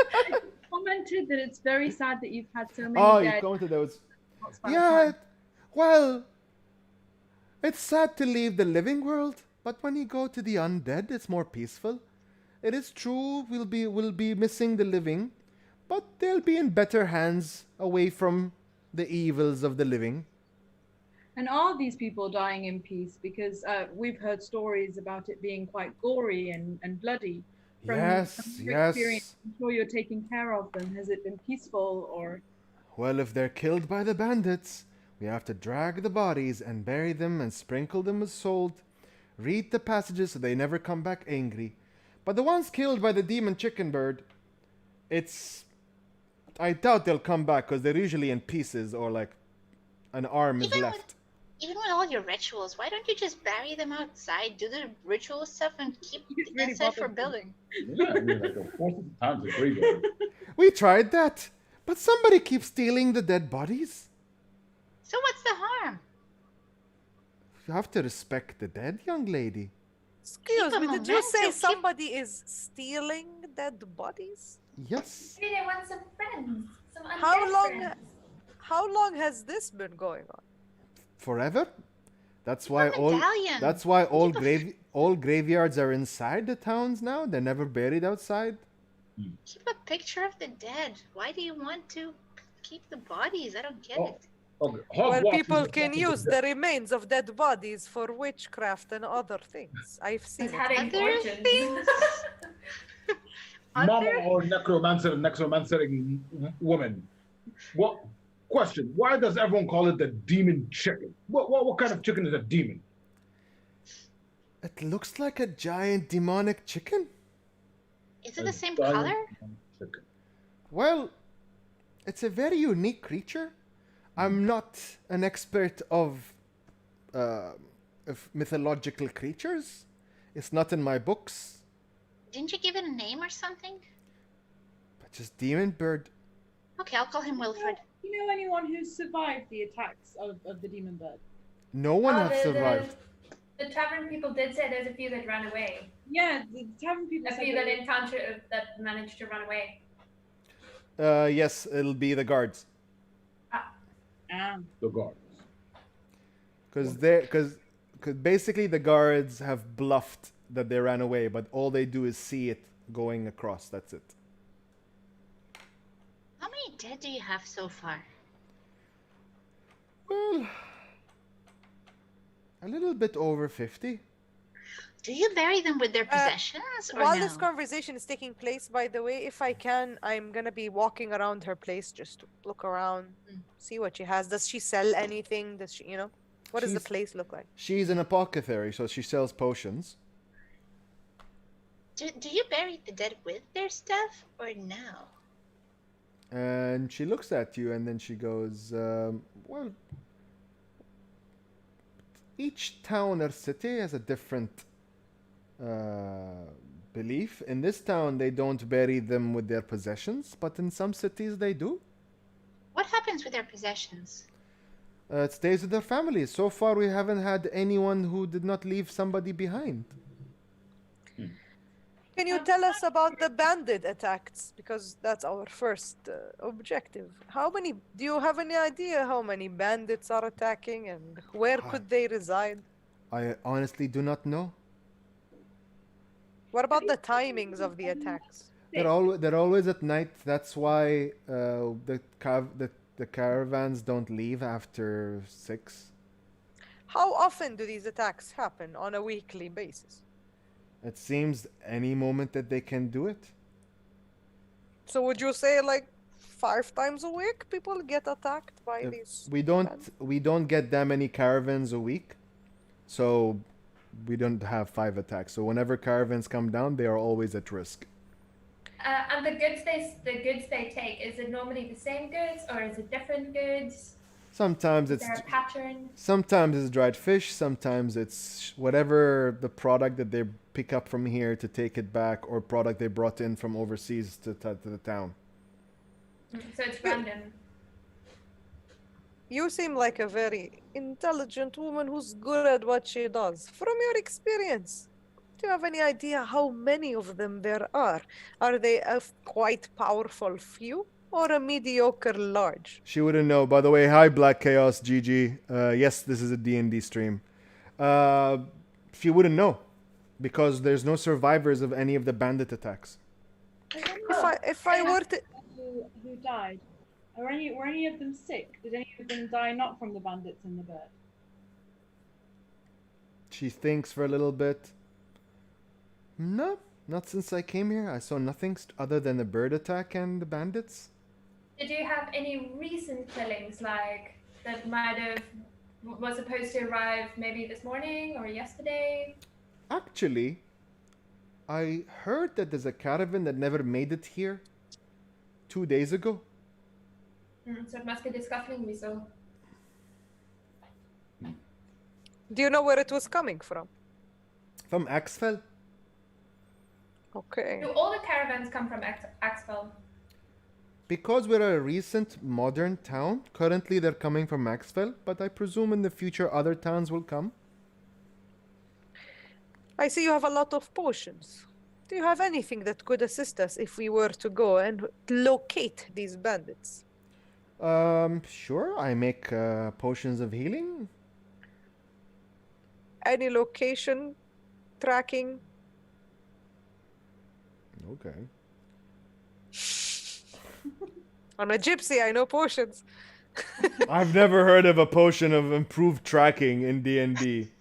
commented that it's very sad that you've had so many. Oh, you commented those. Yeah. Well, it's sad to leave the living world, but when you go to the undead, it's more peaceful. It is true we'll be missing the living, but they'll be in better hands away from the evils of the living. And are these people dying in peace? Because we've heard stories about it being quite gory and bloody. From your experience, I'm sure you're taking care of them. Has it been peaceful or? Well, if they're killed by the bandits, we have to drag the bodies and bury them and sprinkle them with salt. Read the passages so they never come back angry. But the ones killed by the demon chicken bird, I doubt they'll come back because they're usually in pieces or like an arm is left. Even with all your rituals, why don't you just bury them outside, do the ritual stuff, and keep the inside for building? Yeah, I mean, like a 40 times a graveyard. We tried that, but somebody keeps stealing the dead bodies. So what's the harm? You have to respect the dead, young lady. Excuse me, did you say somebody is stealing dead bodies? Yes. Maybe they want some friends, some undead friends. How long has this been going on? Forever. That's why all graveyards are inside the towns now. They're never buried outside. Keep a picture of the dead. Why do you want to keep the bodies? I don't get it. Okay. Well, people can use the remains of dead bodies for witchcraft and other things. I've seen other things. Mama or necromancering woman. What question? Why does everyone call it the demon chicken? What kind of chicken is a demon? It looks like a giant demonic chicken. Is it the same color? Chicken. Well, it's a very unique creature. I'm not an expert of mythological creatures. It's not in my books. Didn't you give it a name or something? But just demon bird. Okay, I'll call him Wilfred. Do you know anyone who's survived the attacks of the demon bird? No one has survived. The tavern people did say there's a few that ran away. Yeah, the tavern people A few that encountered that managed to run away. Yes, it'll be the guards. The guards. Because basically the guards have bluffed that they ran away, but all they do is see it going across. That's it. How many dead do you have so far? Well, a little bit over 50. Do you bury them with their possessions or while no? this conversation is taking place, by the way, if I can, I'm gonna be walking around her place just to look around, see what she has. Does she sell anything? Does she, what does the place look like? She's an apothecary, so she sells potions. Do you bury the dead with their stuff or no? And she looks at you and then she goes, well, each town or city has a different belief. In this town, they don't bury them with their possessions, but in some cities they do. What happens with their possessions? It stays with their families. So far, we haven't had anyone who did not leave somebody behind. Can you tell us about the bandit attacks? Because that's our first objective. Do you have any idea how many bandits are attacking and where could they reside? I honestly do not know. What about the timings of the attacks? They're always at night. That's why the caravans don't leave after 6. How often do these attacks happen on a weekly basis? It seems any moment that they can do it. So would you say like 5 times a week people get attacked by these? We don't get that many caravans a week, so we don't have 5 attacks. So whenever caravans come down, they are always at risk. And the goods they take, is it normally the same goods or is it different goods? Sometimes Is there a pattern? Sometimes it's dried fish. Sometimes it's whatever the product that they pick up from here to take it back, or product they brought in from overseas to the town. So it's random. You seem like a very intelligent woman who's good at what she does. From your experience, do you have any idea how many of them there are? Are they a quite powerful few or a mediocre large? She wouldn't know. By the way, hi Black Chaos GG. Yes, this is a D&D stream. She wouldn't know because there's no survivors of any of the bandit attacks. If I were to... Who died? Were any of them sick? Did any of them die not from the bandits and the bird? She thinks for a little bit. No, not since I came here. I saw nothing other than the bird attack and the bandits. Did you have any recent killings, like that was supposed to arrive maybe this morning or yesterday? Actually, I heard that there's a caravan that never made it here 2 days ago. So it must be disgusting, Miso. Do you know where it was coming from? From Axfell. Okay. Do all the caravans come from Axfell? Because we're a recent modern town, currently they're coming from Axfell, but I presume in the future other towns will come. I see you have a lot of potions. Do you have anything that could assist us if we were to go and locate these bandits? Sure, I make potions of healing. Any location tracking? Okay. I'm a gypsy, I know potions. I've never heard of a potion of improved tracking in D&D.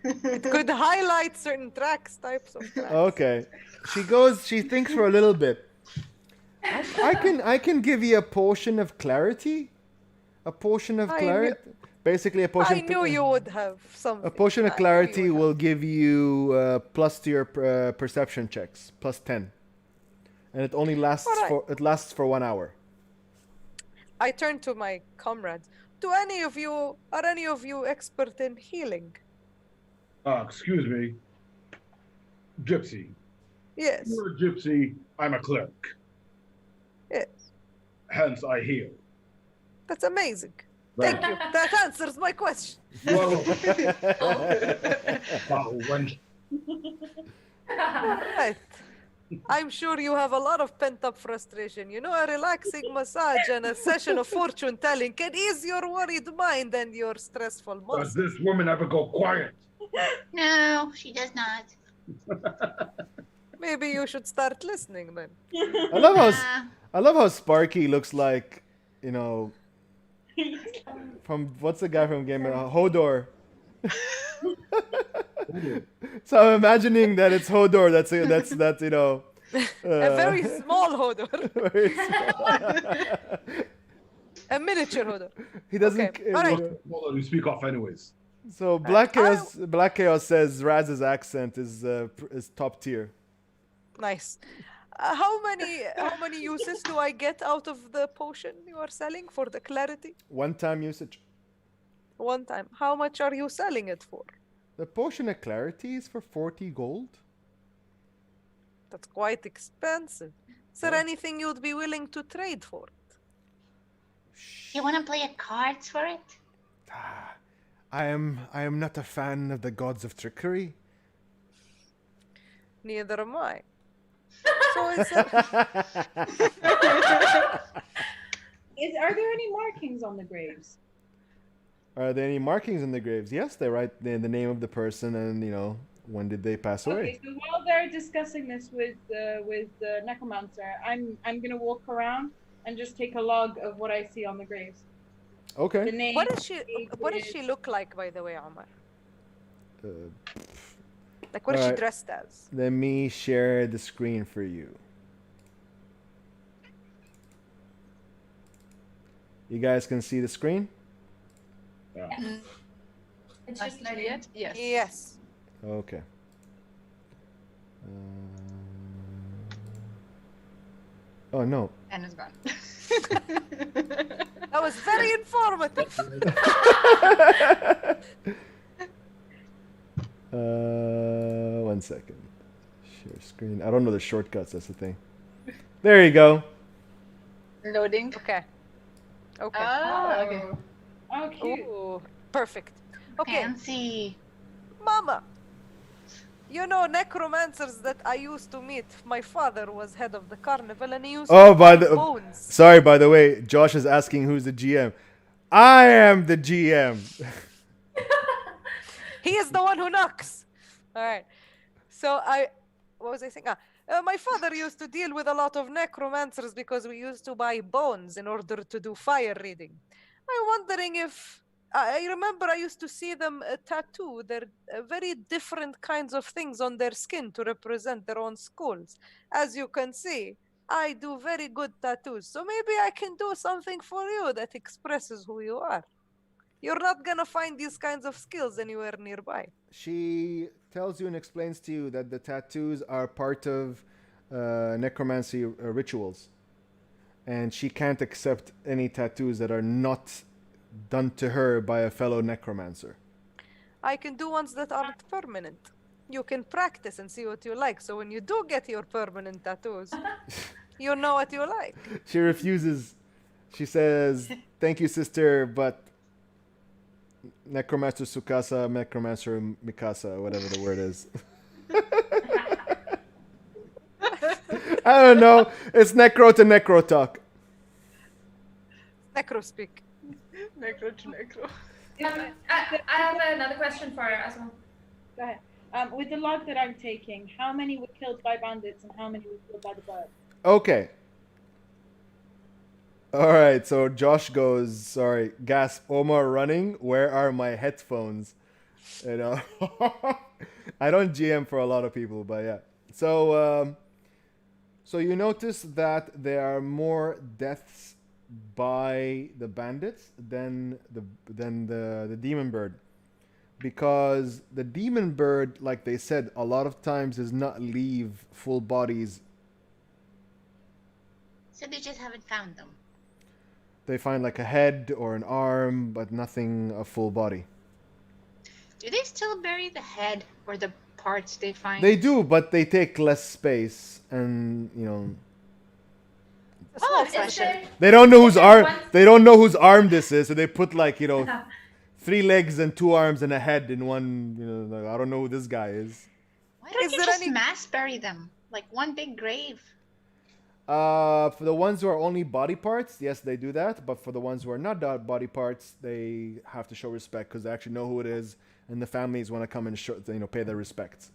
It could highlight certain types of tracks. Okay. She thinks for a little bit. I can give you a potion of clarity. A potion of clarity. Basically a potion. I knew you would have something. A potion of clarity will give you plus to your perception checks, plus 10. And it only lasts for 1 hour. I turn to my comrades. Are any of you expert in healing? Excuse me. Gypsy. Yes. You're a gypsy. I'm a cleric. Yes. Hence, I heal. That's amazing. Right. Thank you. That answers my question. Well, Right. I'm sure you have a lot of pent-up frustration. You know, a relaxing massage and a session of fortune telling can ease your worried mind and your stressful muscles. Does this woman ever go quiet? No, she does not. Maybe you should start listening then. I love how Sparky looks like, you know, from what's the guy from Game Hodor. So I'm imagining that it's Hodor. That's you know. A very small Hodor. Very small. A miniature Hodor. He doesn't. Okay. All right. Well, we speak off anyways. So Black Chaos says Raz's accent is top tier. Nice. How many uses do I get out of the potion you are selling for the clarity? One-time usage. One time. How much are you selling it for? The potion of clarity is for 40 gold. That's quite expensive. Is there Yeah. anything you'd be willing to trade for it? You want to play a cards for it? I am not a fan of the gods of trickery. Neither am I. So is there... Are there any markings on the graves? Are there any markings in the graves? Yes, they write the name of the person and, when did they pass away. Okay, so while they're discussing this with the necromancer, I'm gonna walk around and just take a log of what I see on the graves. Okay. The name. What does she look like, by the way, Omar? Like, what is she alright. dressed as? Let me share the screen for you. You guys can see the screen? It's I just see loading. it. Yes. Yes. Okay. Oh, no. And it's gone. That was very informative. 1 second. Share screen. I don't know the shortcuts, that's the thing. There you go. Loading. Okay. Okay. Ah, okay. Oh, cute. Ooh, perfect. Okay, Fancy. Mama. You know, necromancers that I used to meet. My father was head of the carnival, and he used Oh, to by find the bones. sorry, by the way, Josh is asking who's the GM. I am the GM. He is the one who knocks. All right. So what was I saying? My father used to deal with a lot of necromancers because we used to buy bones in order to do fire reading. I'm wondering if I remember I used to see them tattoo their very different kinds of things on their skin to represent their own skulls. As you can see, I do very good tattoos. So maybe I can do something for you that expresses who you are. You're not gonna find these kinds of skills anywhere nearby. She tells you and explains to you that the tattoos are part of necromancy rituals. And she can't accept any tattoos that are not done to her by a fellow necromancer. I can do ones that aren't permanent. You can practice and see what you like. So when you do get your permanent tattoos, you know what you like. She refuses. She says, "Thank you, sister, but Necromancer Sukasa, Necromancer Mikasa, whatever the word is." I don't know. It's necro to necro talk. Necro speak. Necro to necro. I have another question for her as well. Go ahead. With the log that I'm taking, how many were killed by bandits and how many were killed by the bird? Okay. All right. So Josh goes, sorry, gasp, Omar running. Where are my headphones? You know, I don't GM for a lot of people, but yeah. So, so you notice that there are more deaths by the bandits than the demon bird, because the demon bird, like they said, a lot of times does not leave full bodies. So they just haven't found them. They find like a head or an arm, but nothing a full body. Do they still bury the head or the parts they find? They do, but they take less space, and you know. Oh, Is there, They don't know whose there arm. one- They don't know whose arm this is, so they put like 3 legs and 2 arms and a head in one. You know, like, I don't know who this guy is. Why don't Is you there just any- mass bury them? Like one big grave. For the ones who are only body parts, yes, they do that. But for the ones who are not body parts, they have to show respect because they actually know who it is, and the families want to come and show, pay their respects.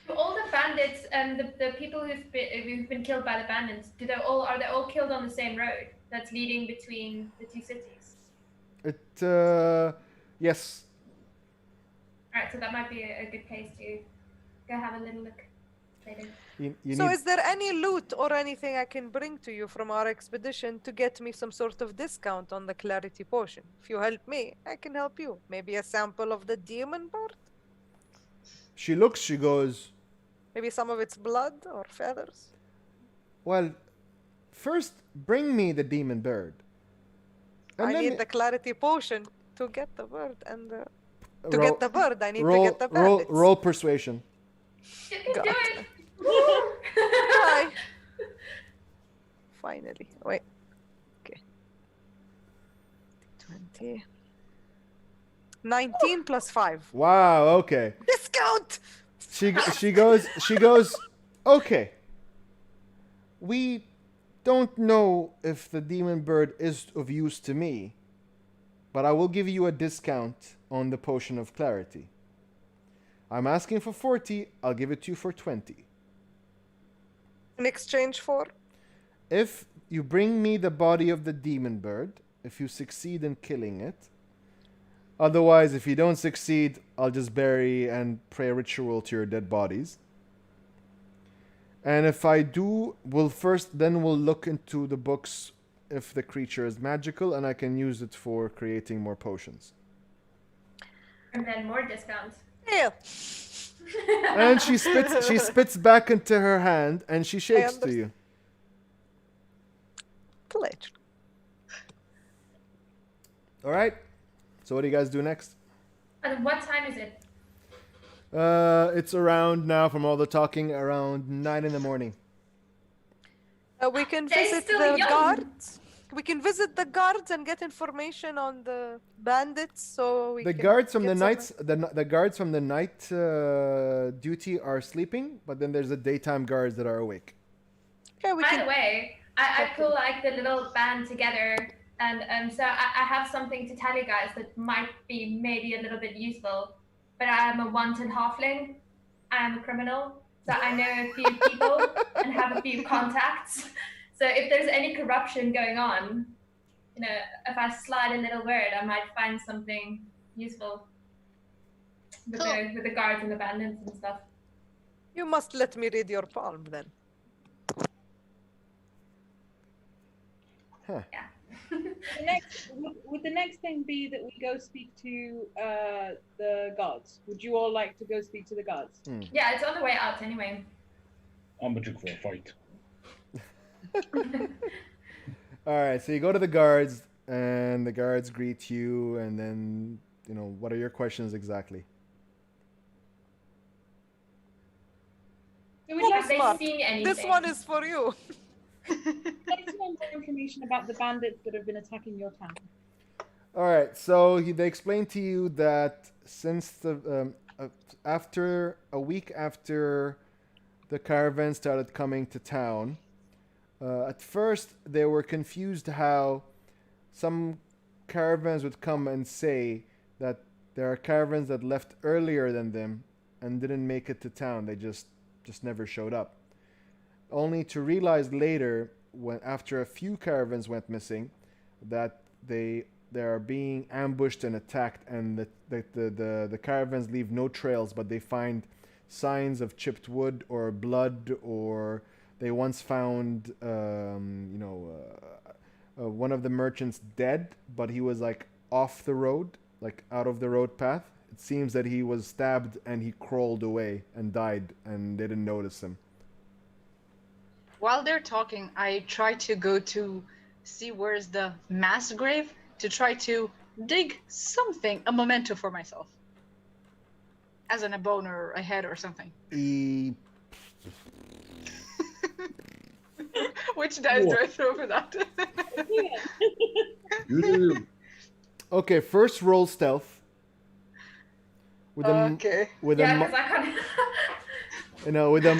do all the bandits and the people who've been killed by the bandits, are they all killed on the same road that's leading between the two cities? Yes. Alright, so that might be a good place to go have a little look later. So is there any loot or anything I can bring to you from our expedition to get me some sort of discount on the clarity potion? If you help me, I can help you. Maybe a sample of the demon bird? She looks, she goes, Maybe some of it's blood or feathers. Well, first, bring me the demon bird. And I let need me- the clarity potion to get the bird and the... To roll- get the bird, I need roll, to get the roll, bandits. roll persuasion. You can do Got it. Try. Finally. Wait. Okay. 20. 19 plus 5. Wow, okay. Discount! She goes, okay. We don't know if the demon bird is of use to me, but I will give you a discount on the potion of clarity. I'm asking for 40, I'll give it to you for 20. In exchange for? If you bring me the body of the demon bird, if you succeed in killing it. Otherwise, if you don't succeed, I'll just bury and pray a ritual to your dead bodies. And if I do, we'll look into the books if the creature is magical, and I can use it for creating more potions. And then more discounts. Yeah. And she spits back into her hand, and she shakes to you. Pleasure. All right. So what do you guys do next? And what time is it? It's around now, from all the talking, around 9 in the morning. We can They're visit still the young. guards. We can visit the guards and get information on the bandits. So we The can guards from get the some- nights, the guards from the night duty are sleeping, but then there's the daytime guards that are awake. Okay, we By can. the way, I pull like the little band together, and so I have something to tell you guys that might be maybe a little bit useful. But I am a wanted halfling. I am a criminal, so I know a few people and have a few contacts. So if there's any corruption going on, you know, if I slide a little word, I might find something useful with the guards and the bandits and stuff. You must let me read your palm then. Huh. Yeah. Would the next thing be that we go speak to the guards? Would you all like to go speak to the guards? Yeah, it's on the way out anyway. I'm looking for a fight. All right, so you go to the guards, and the guards greet you, and then, you know, what are your questions exactly? So we'd Oh, like Have they Smart. seen anything? This one is for you. to know more information about the bandits that have been attacking your town. All right, so they explained to you that since the after a week after the caravan started coming to town, at first they were confused how some caravans would come and say that there are caravans that left earlier than them and didn't make it to town. They just never showed up. Only to realize later, when after a few caravans went missing, that they are being ambushed and attacked, and the caravans leave no trails, but they find signs of chipped wood or blood, or they once found one of the merchants dead, but he was like off the road, like out of the road path. It seems that he was stabbed and he crawled away and died, and they didn't notice him. While they're talking, I try to go to see where's the mass grave to try to dig something, a memento for myself. As in a bone or a head or something. Which dice do I throw for that? Okay, first roll stealth. With Okay. with Yeah, a because I can't. you know with a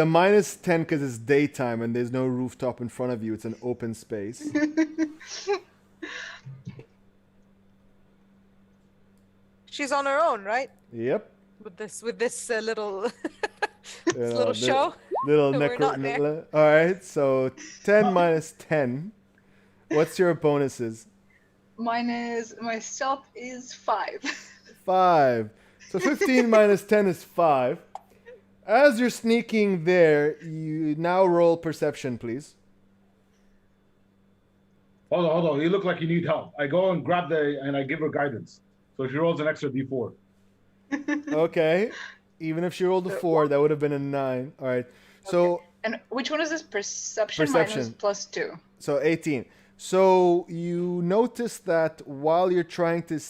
-10 because it's daytime and there's no rooftop in front of you. It's an open space. She's on her own, right? Yep. With this little You know, little show. Little We're not there. All right, so 10 minus 10. What's your bonuses? My stealth is 5. 5. So 15 minus 10 is 5. As you're sneaking there, you now roll perception, please. Hold on. You look like you need help. I go and grab and I give her guidance. So she rolls an extra D4. Okay. Even if she rolled a 4, that would have been a 9. All right. So Okay. And which one is this? Perception. Perception. Minus +2. So 18. So you notice that while you're trying to,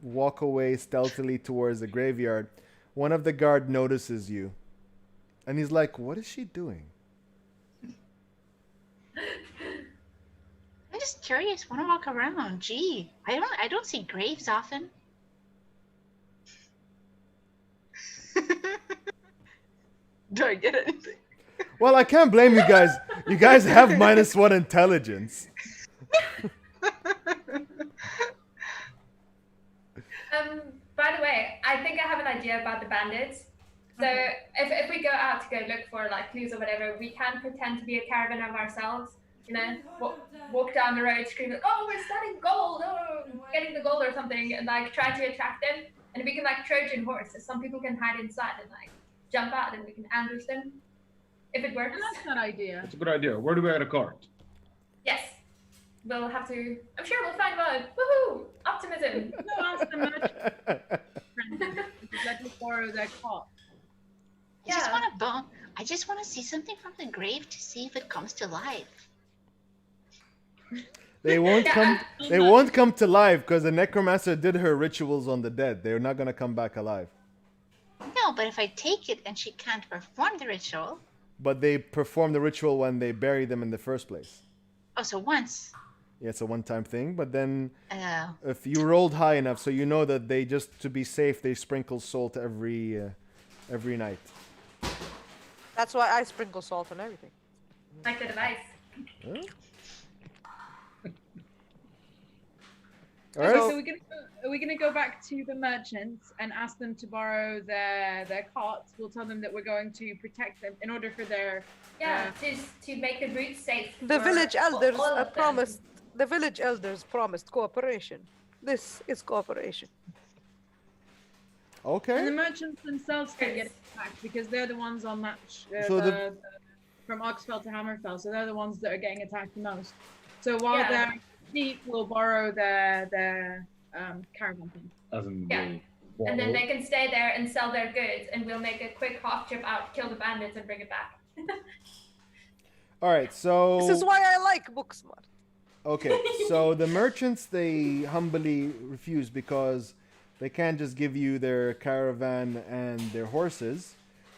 walk away stealthily towards the graveyard, one of the guard notices you, and he's like, "What is she doing?" I'm just curious. Want to walk around? Gee, I don't see graves often. Do I get anything? Well, I can't blame you guys. You guys have -1 intelligence. By the way, I think I have an idea about the bandits. So if we go out to go look for like clues or whatever, we can pretend to be a caravan of ourselves. Walk down the road screaming, "Oh, we're stealing gold! Oh, getting the gold or something," and like try to attract them. And we can like Trojan horse, so some people can hide inside and like jump out, and we can ambush them. If it works. I like that idea. That's a good idea. Where do we get a cart? Yes. We'll have to. I'm sure we'll find one. Woohoo! Optimism. No, ask the merchant friend. Let us borrow their cart. I just want to see something from the grave to see if it comes to life. They won't come. They won't come to life because the necromancer did her rituals on the dead. They're not gonna come back alive. No, but if I take it and she can't perform the ritual. But they perform the ritual when they bury them in the first place. Oh, so once. Yeah, it's a one-time thing. But then, Oh. if you rolled high enough, so you know that they just to be safe, they sprinkle salt every night. That's why I sprinkle salt on everything. Like the device. Huh? All Okay, right. so are we gonna go back to the merchants and ask them to borrow their carts? We'll tell them that we're going to protect them in order for their To make the route safe. The for village elders all of them. promised. The village elders promised cooperation. This is cooperation. And the Okay. merchants themselves can get attacked because they're the ones on that So from Oxfell to Hammerfell. So they're the ones that are getting attacked the most. So while Yeah. they're cheap, we'll borrow their caravan thing. As in Yeah. the And then wall. they can stay there and sell their goods, and we'll make a quick half trip out, kill the bandits, and bring it back. All right. So This is why I like Booksmart. okay. So the merchants, they humbly refuse because they can't just give you their caravan and their horses.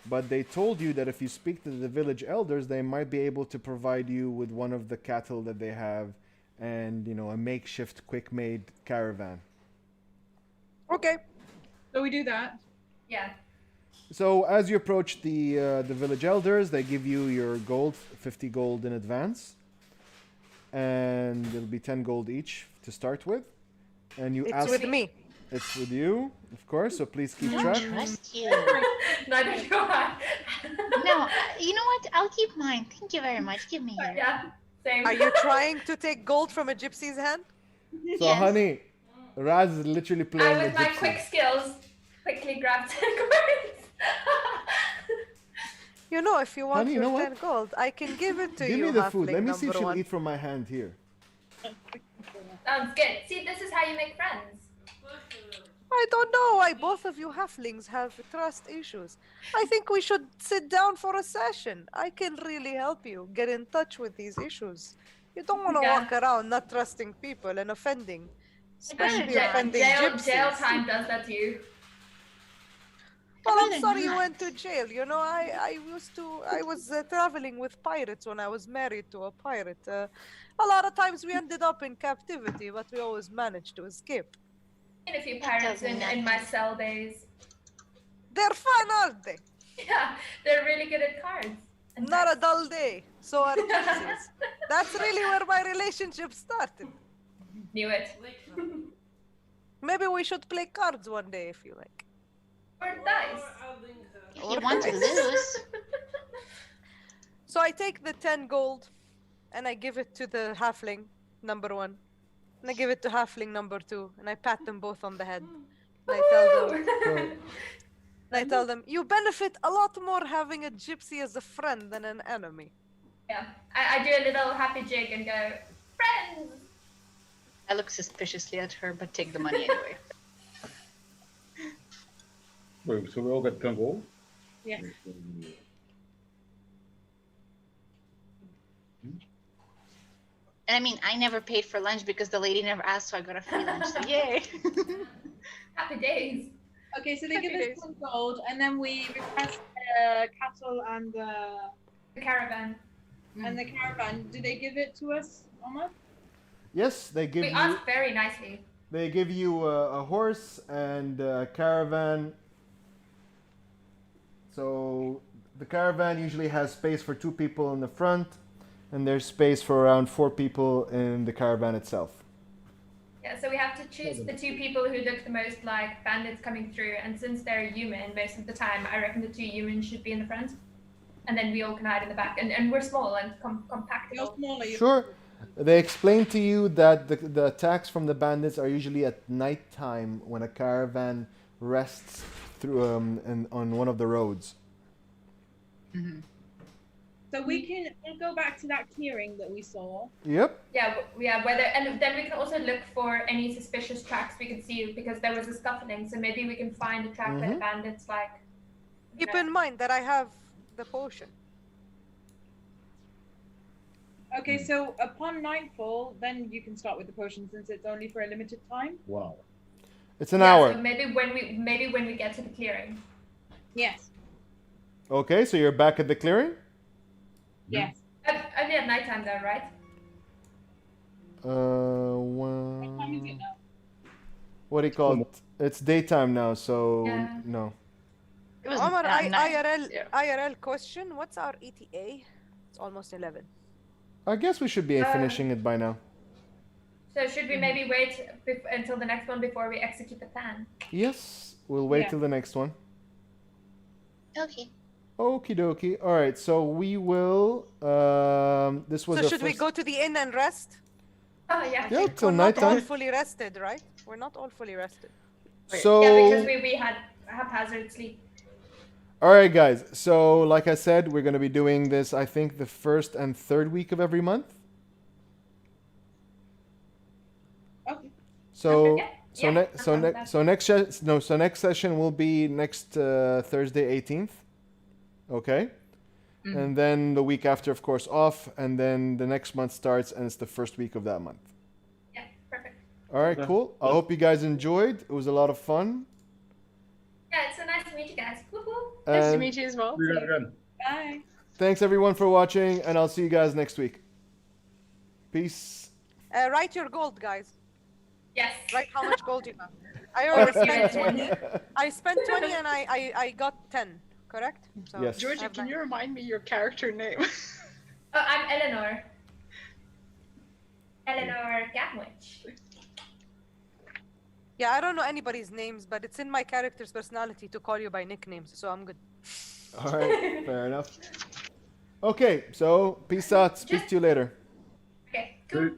But they told you that if you speak to the village elders, they might be able to provide you with one of the cattle that they have and, a makeshift quick-made caravan. Okay. So we do that. Yeah. So as you approach the village elders, they give you your gold, 50 gold in advance. And it'll be 10 gold each to start with. And you It's ask... with me. It's with you, of course, so please keep I track. don't trust you. Neither do I. No, you know what? I'll keep mine. Thank you very much. Give me yours. Yeah. Same. Are you trying to take gold from a gypsy's hand? So, Yes. honey, Raz is literally playing I, with with my gypsy. quick skills, quickly grabbed 10 coins. If you want Honey, you your know 10 what? gold, I can give it to Give you. me the food. halfling Let me see if number she'll one. eat from my hand here. Sounds good. See, this is how you make friends. I don't know why both of you halflings have trust issues. I think we should sit down for a session. I can really help you get in touch with these issues. You don't want to Yeah. walk around not trusting people and offending, especially Jail, offending jail gypsies. time does that to you. Well, I'd I'm rather sorry you not. went to jail. I was traveling with pirates when I was married to a pirate. A lot of times we ended up in captivity, but we always managed to escape. And a few That pirates does in my nothing. cell days. They're fun, aren't they? Yeah, they're really good at cards. And Not a dice. dull day. So are gypsies. That's really where my relationship started. Knew it. Maybe we should play cards one day if you like. Or dice. If you want to lose. So I take the 10 gold and I give it to the halfling number 1. And I give it to halfling number 2. And I pat them both on the head. And I tell them, you benefit a lot more having a gypsy as a friend than an enemy. Yeah, I do a little happy jig and go, friends! I look suspiciously at her, but take the money anyway. Wait, so we all got 10 gold? Yes. And I mean, I never paid for lunch because the lady never asked, so I got a free lunch. So yay! Happy days. Okay, so they give Happy us days. 10 gold, and then we request cattle and The caravan. the caravan. Do they give it to us, Omar? Yes, they give We you. asked very nicely. They give you a horse and a caravan. So the caravan usually has space for 2 people in the front, and there's space for around 4 people in the caravan itself. Yeah, so we have to choose the 2 people who look the most like bandits coming through, and since they're human most of the time, I reckon the 2 humans should be in the front, and then we all can hide in the back. And we're small and compact. How small are you? Sure. They explain to you that the attacks from the bandits are usually at night time when a caravan rests through on one of the roads. So we'll go back to that clearing that we saw. Yep. Yeah, whether, and then we can also look for any suspicious tracks we could see, because there was a scuffling, so maybe we can find a track where the bandits like. Keep in mind that I have the potion. Okay, so upon nightfall, then you can start with the potion since it's only for a limited time. Wow. It's an Yeah, hour. so maybe when we get to the clearing. Yes. Okay, so you're back at the clearing? Yes. Only at nighttime though, right? What time is it Well, now? what do you call it? It's daytime now, so Yeah. no. It was Omar, nice. IRL question. What's our ETA? It's almost 11. I guess we should be finishing it by now. So should we maybe wait until the next one before we execute the plan? Yes, we'll wait Yeah. till the next one. Okay. Okie dokie. All right, so we will. This was. So our should we first- go to the inn and rest? Oh yeah. Yeah, till We're not all nighttime. fully rested, right? We're not all fully rested. So. Yeah, because we had haphazard sleep. All right, guys. So, like I said, we're going to be doing this. I think the first and third week of every month. Okay. So. Yeah, So, yeah, next session will be next Thursday 18th. Okay. And then the week after, of course, off, and then the next month starts, and it's the first week of that month. Yeah, perfect. All right, Okay. cool. I hope you guys enjoyed. It was a lot of fun. Yeah, it's so nice to meet you guys. Woo-hoo. Nice to And meet you as well. See you again. Bye. thanks everyone for watching, and I'll see you guys next week. Peace. Write your gold, guys. Yes. Write how much gold you have. I already spent Yeah. 20. I spent 20 and I got 10. Correct? So Yes. I Georgia, have can 9. you remind me your character name? Oh, I'm Eleanor. Eleanor Gamwich. Yeah, I don't know anybody's names, but it's in my character's personality to call you by nicknames, so I'm good. All right, fair enough. Okay, so peace out. Speak to you later. Okay, cool.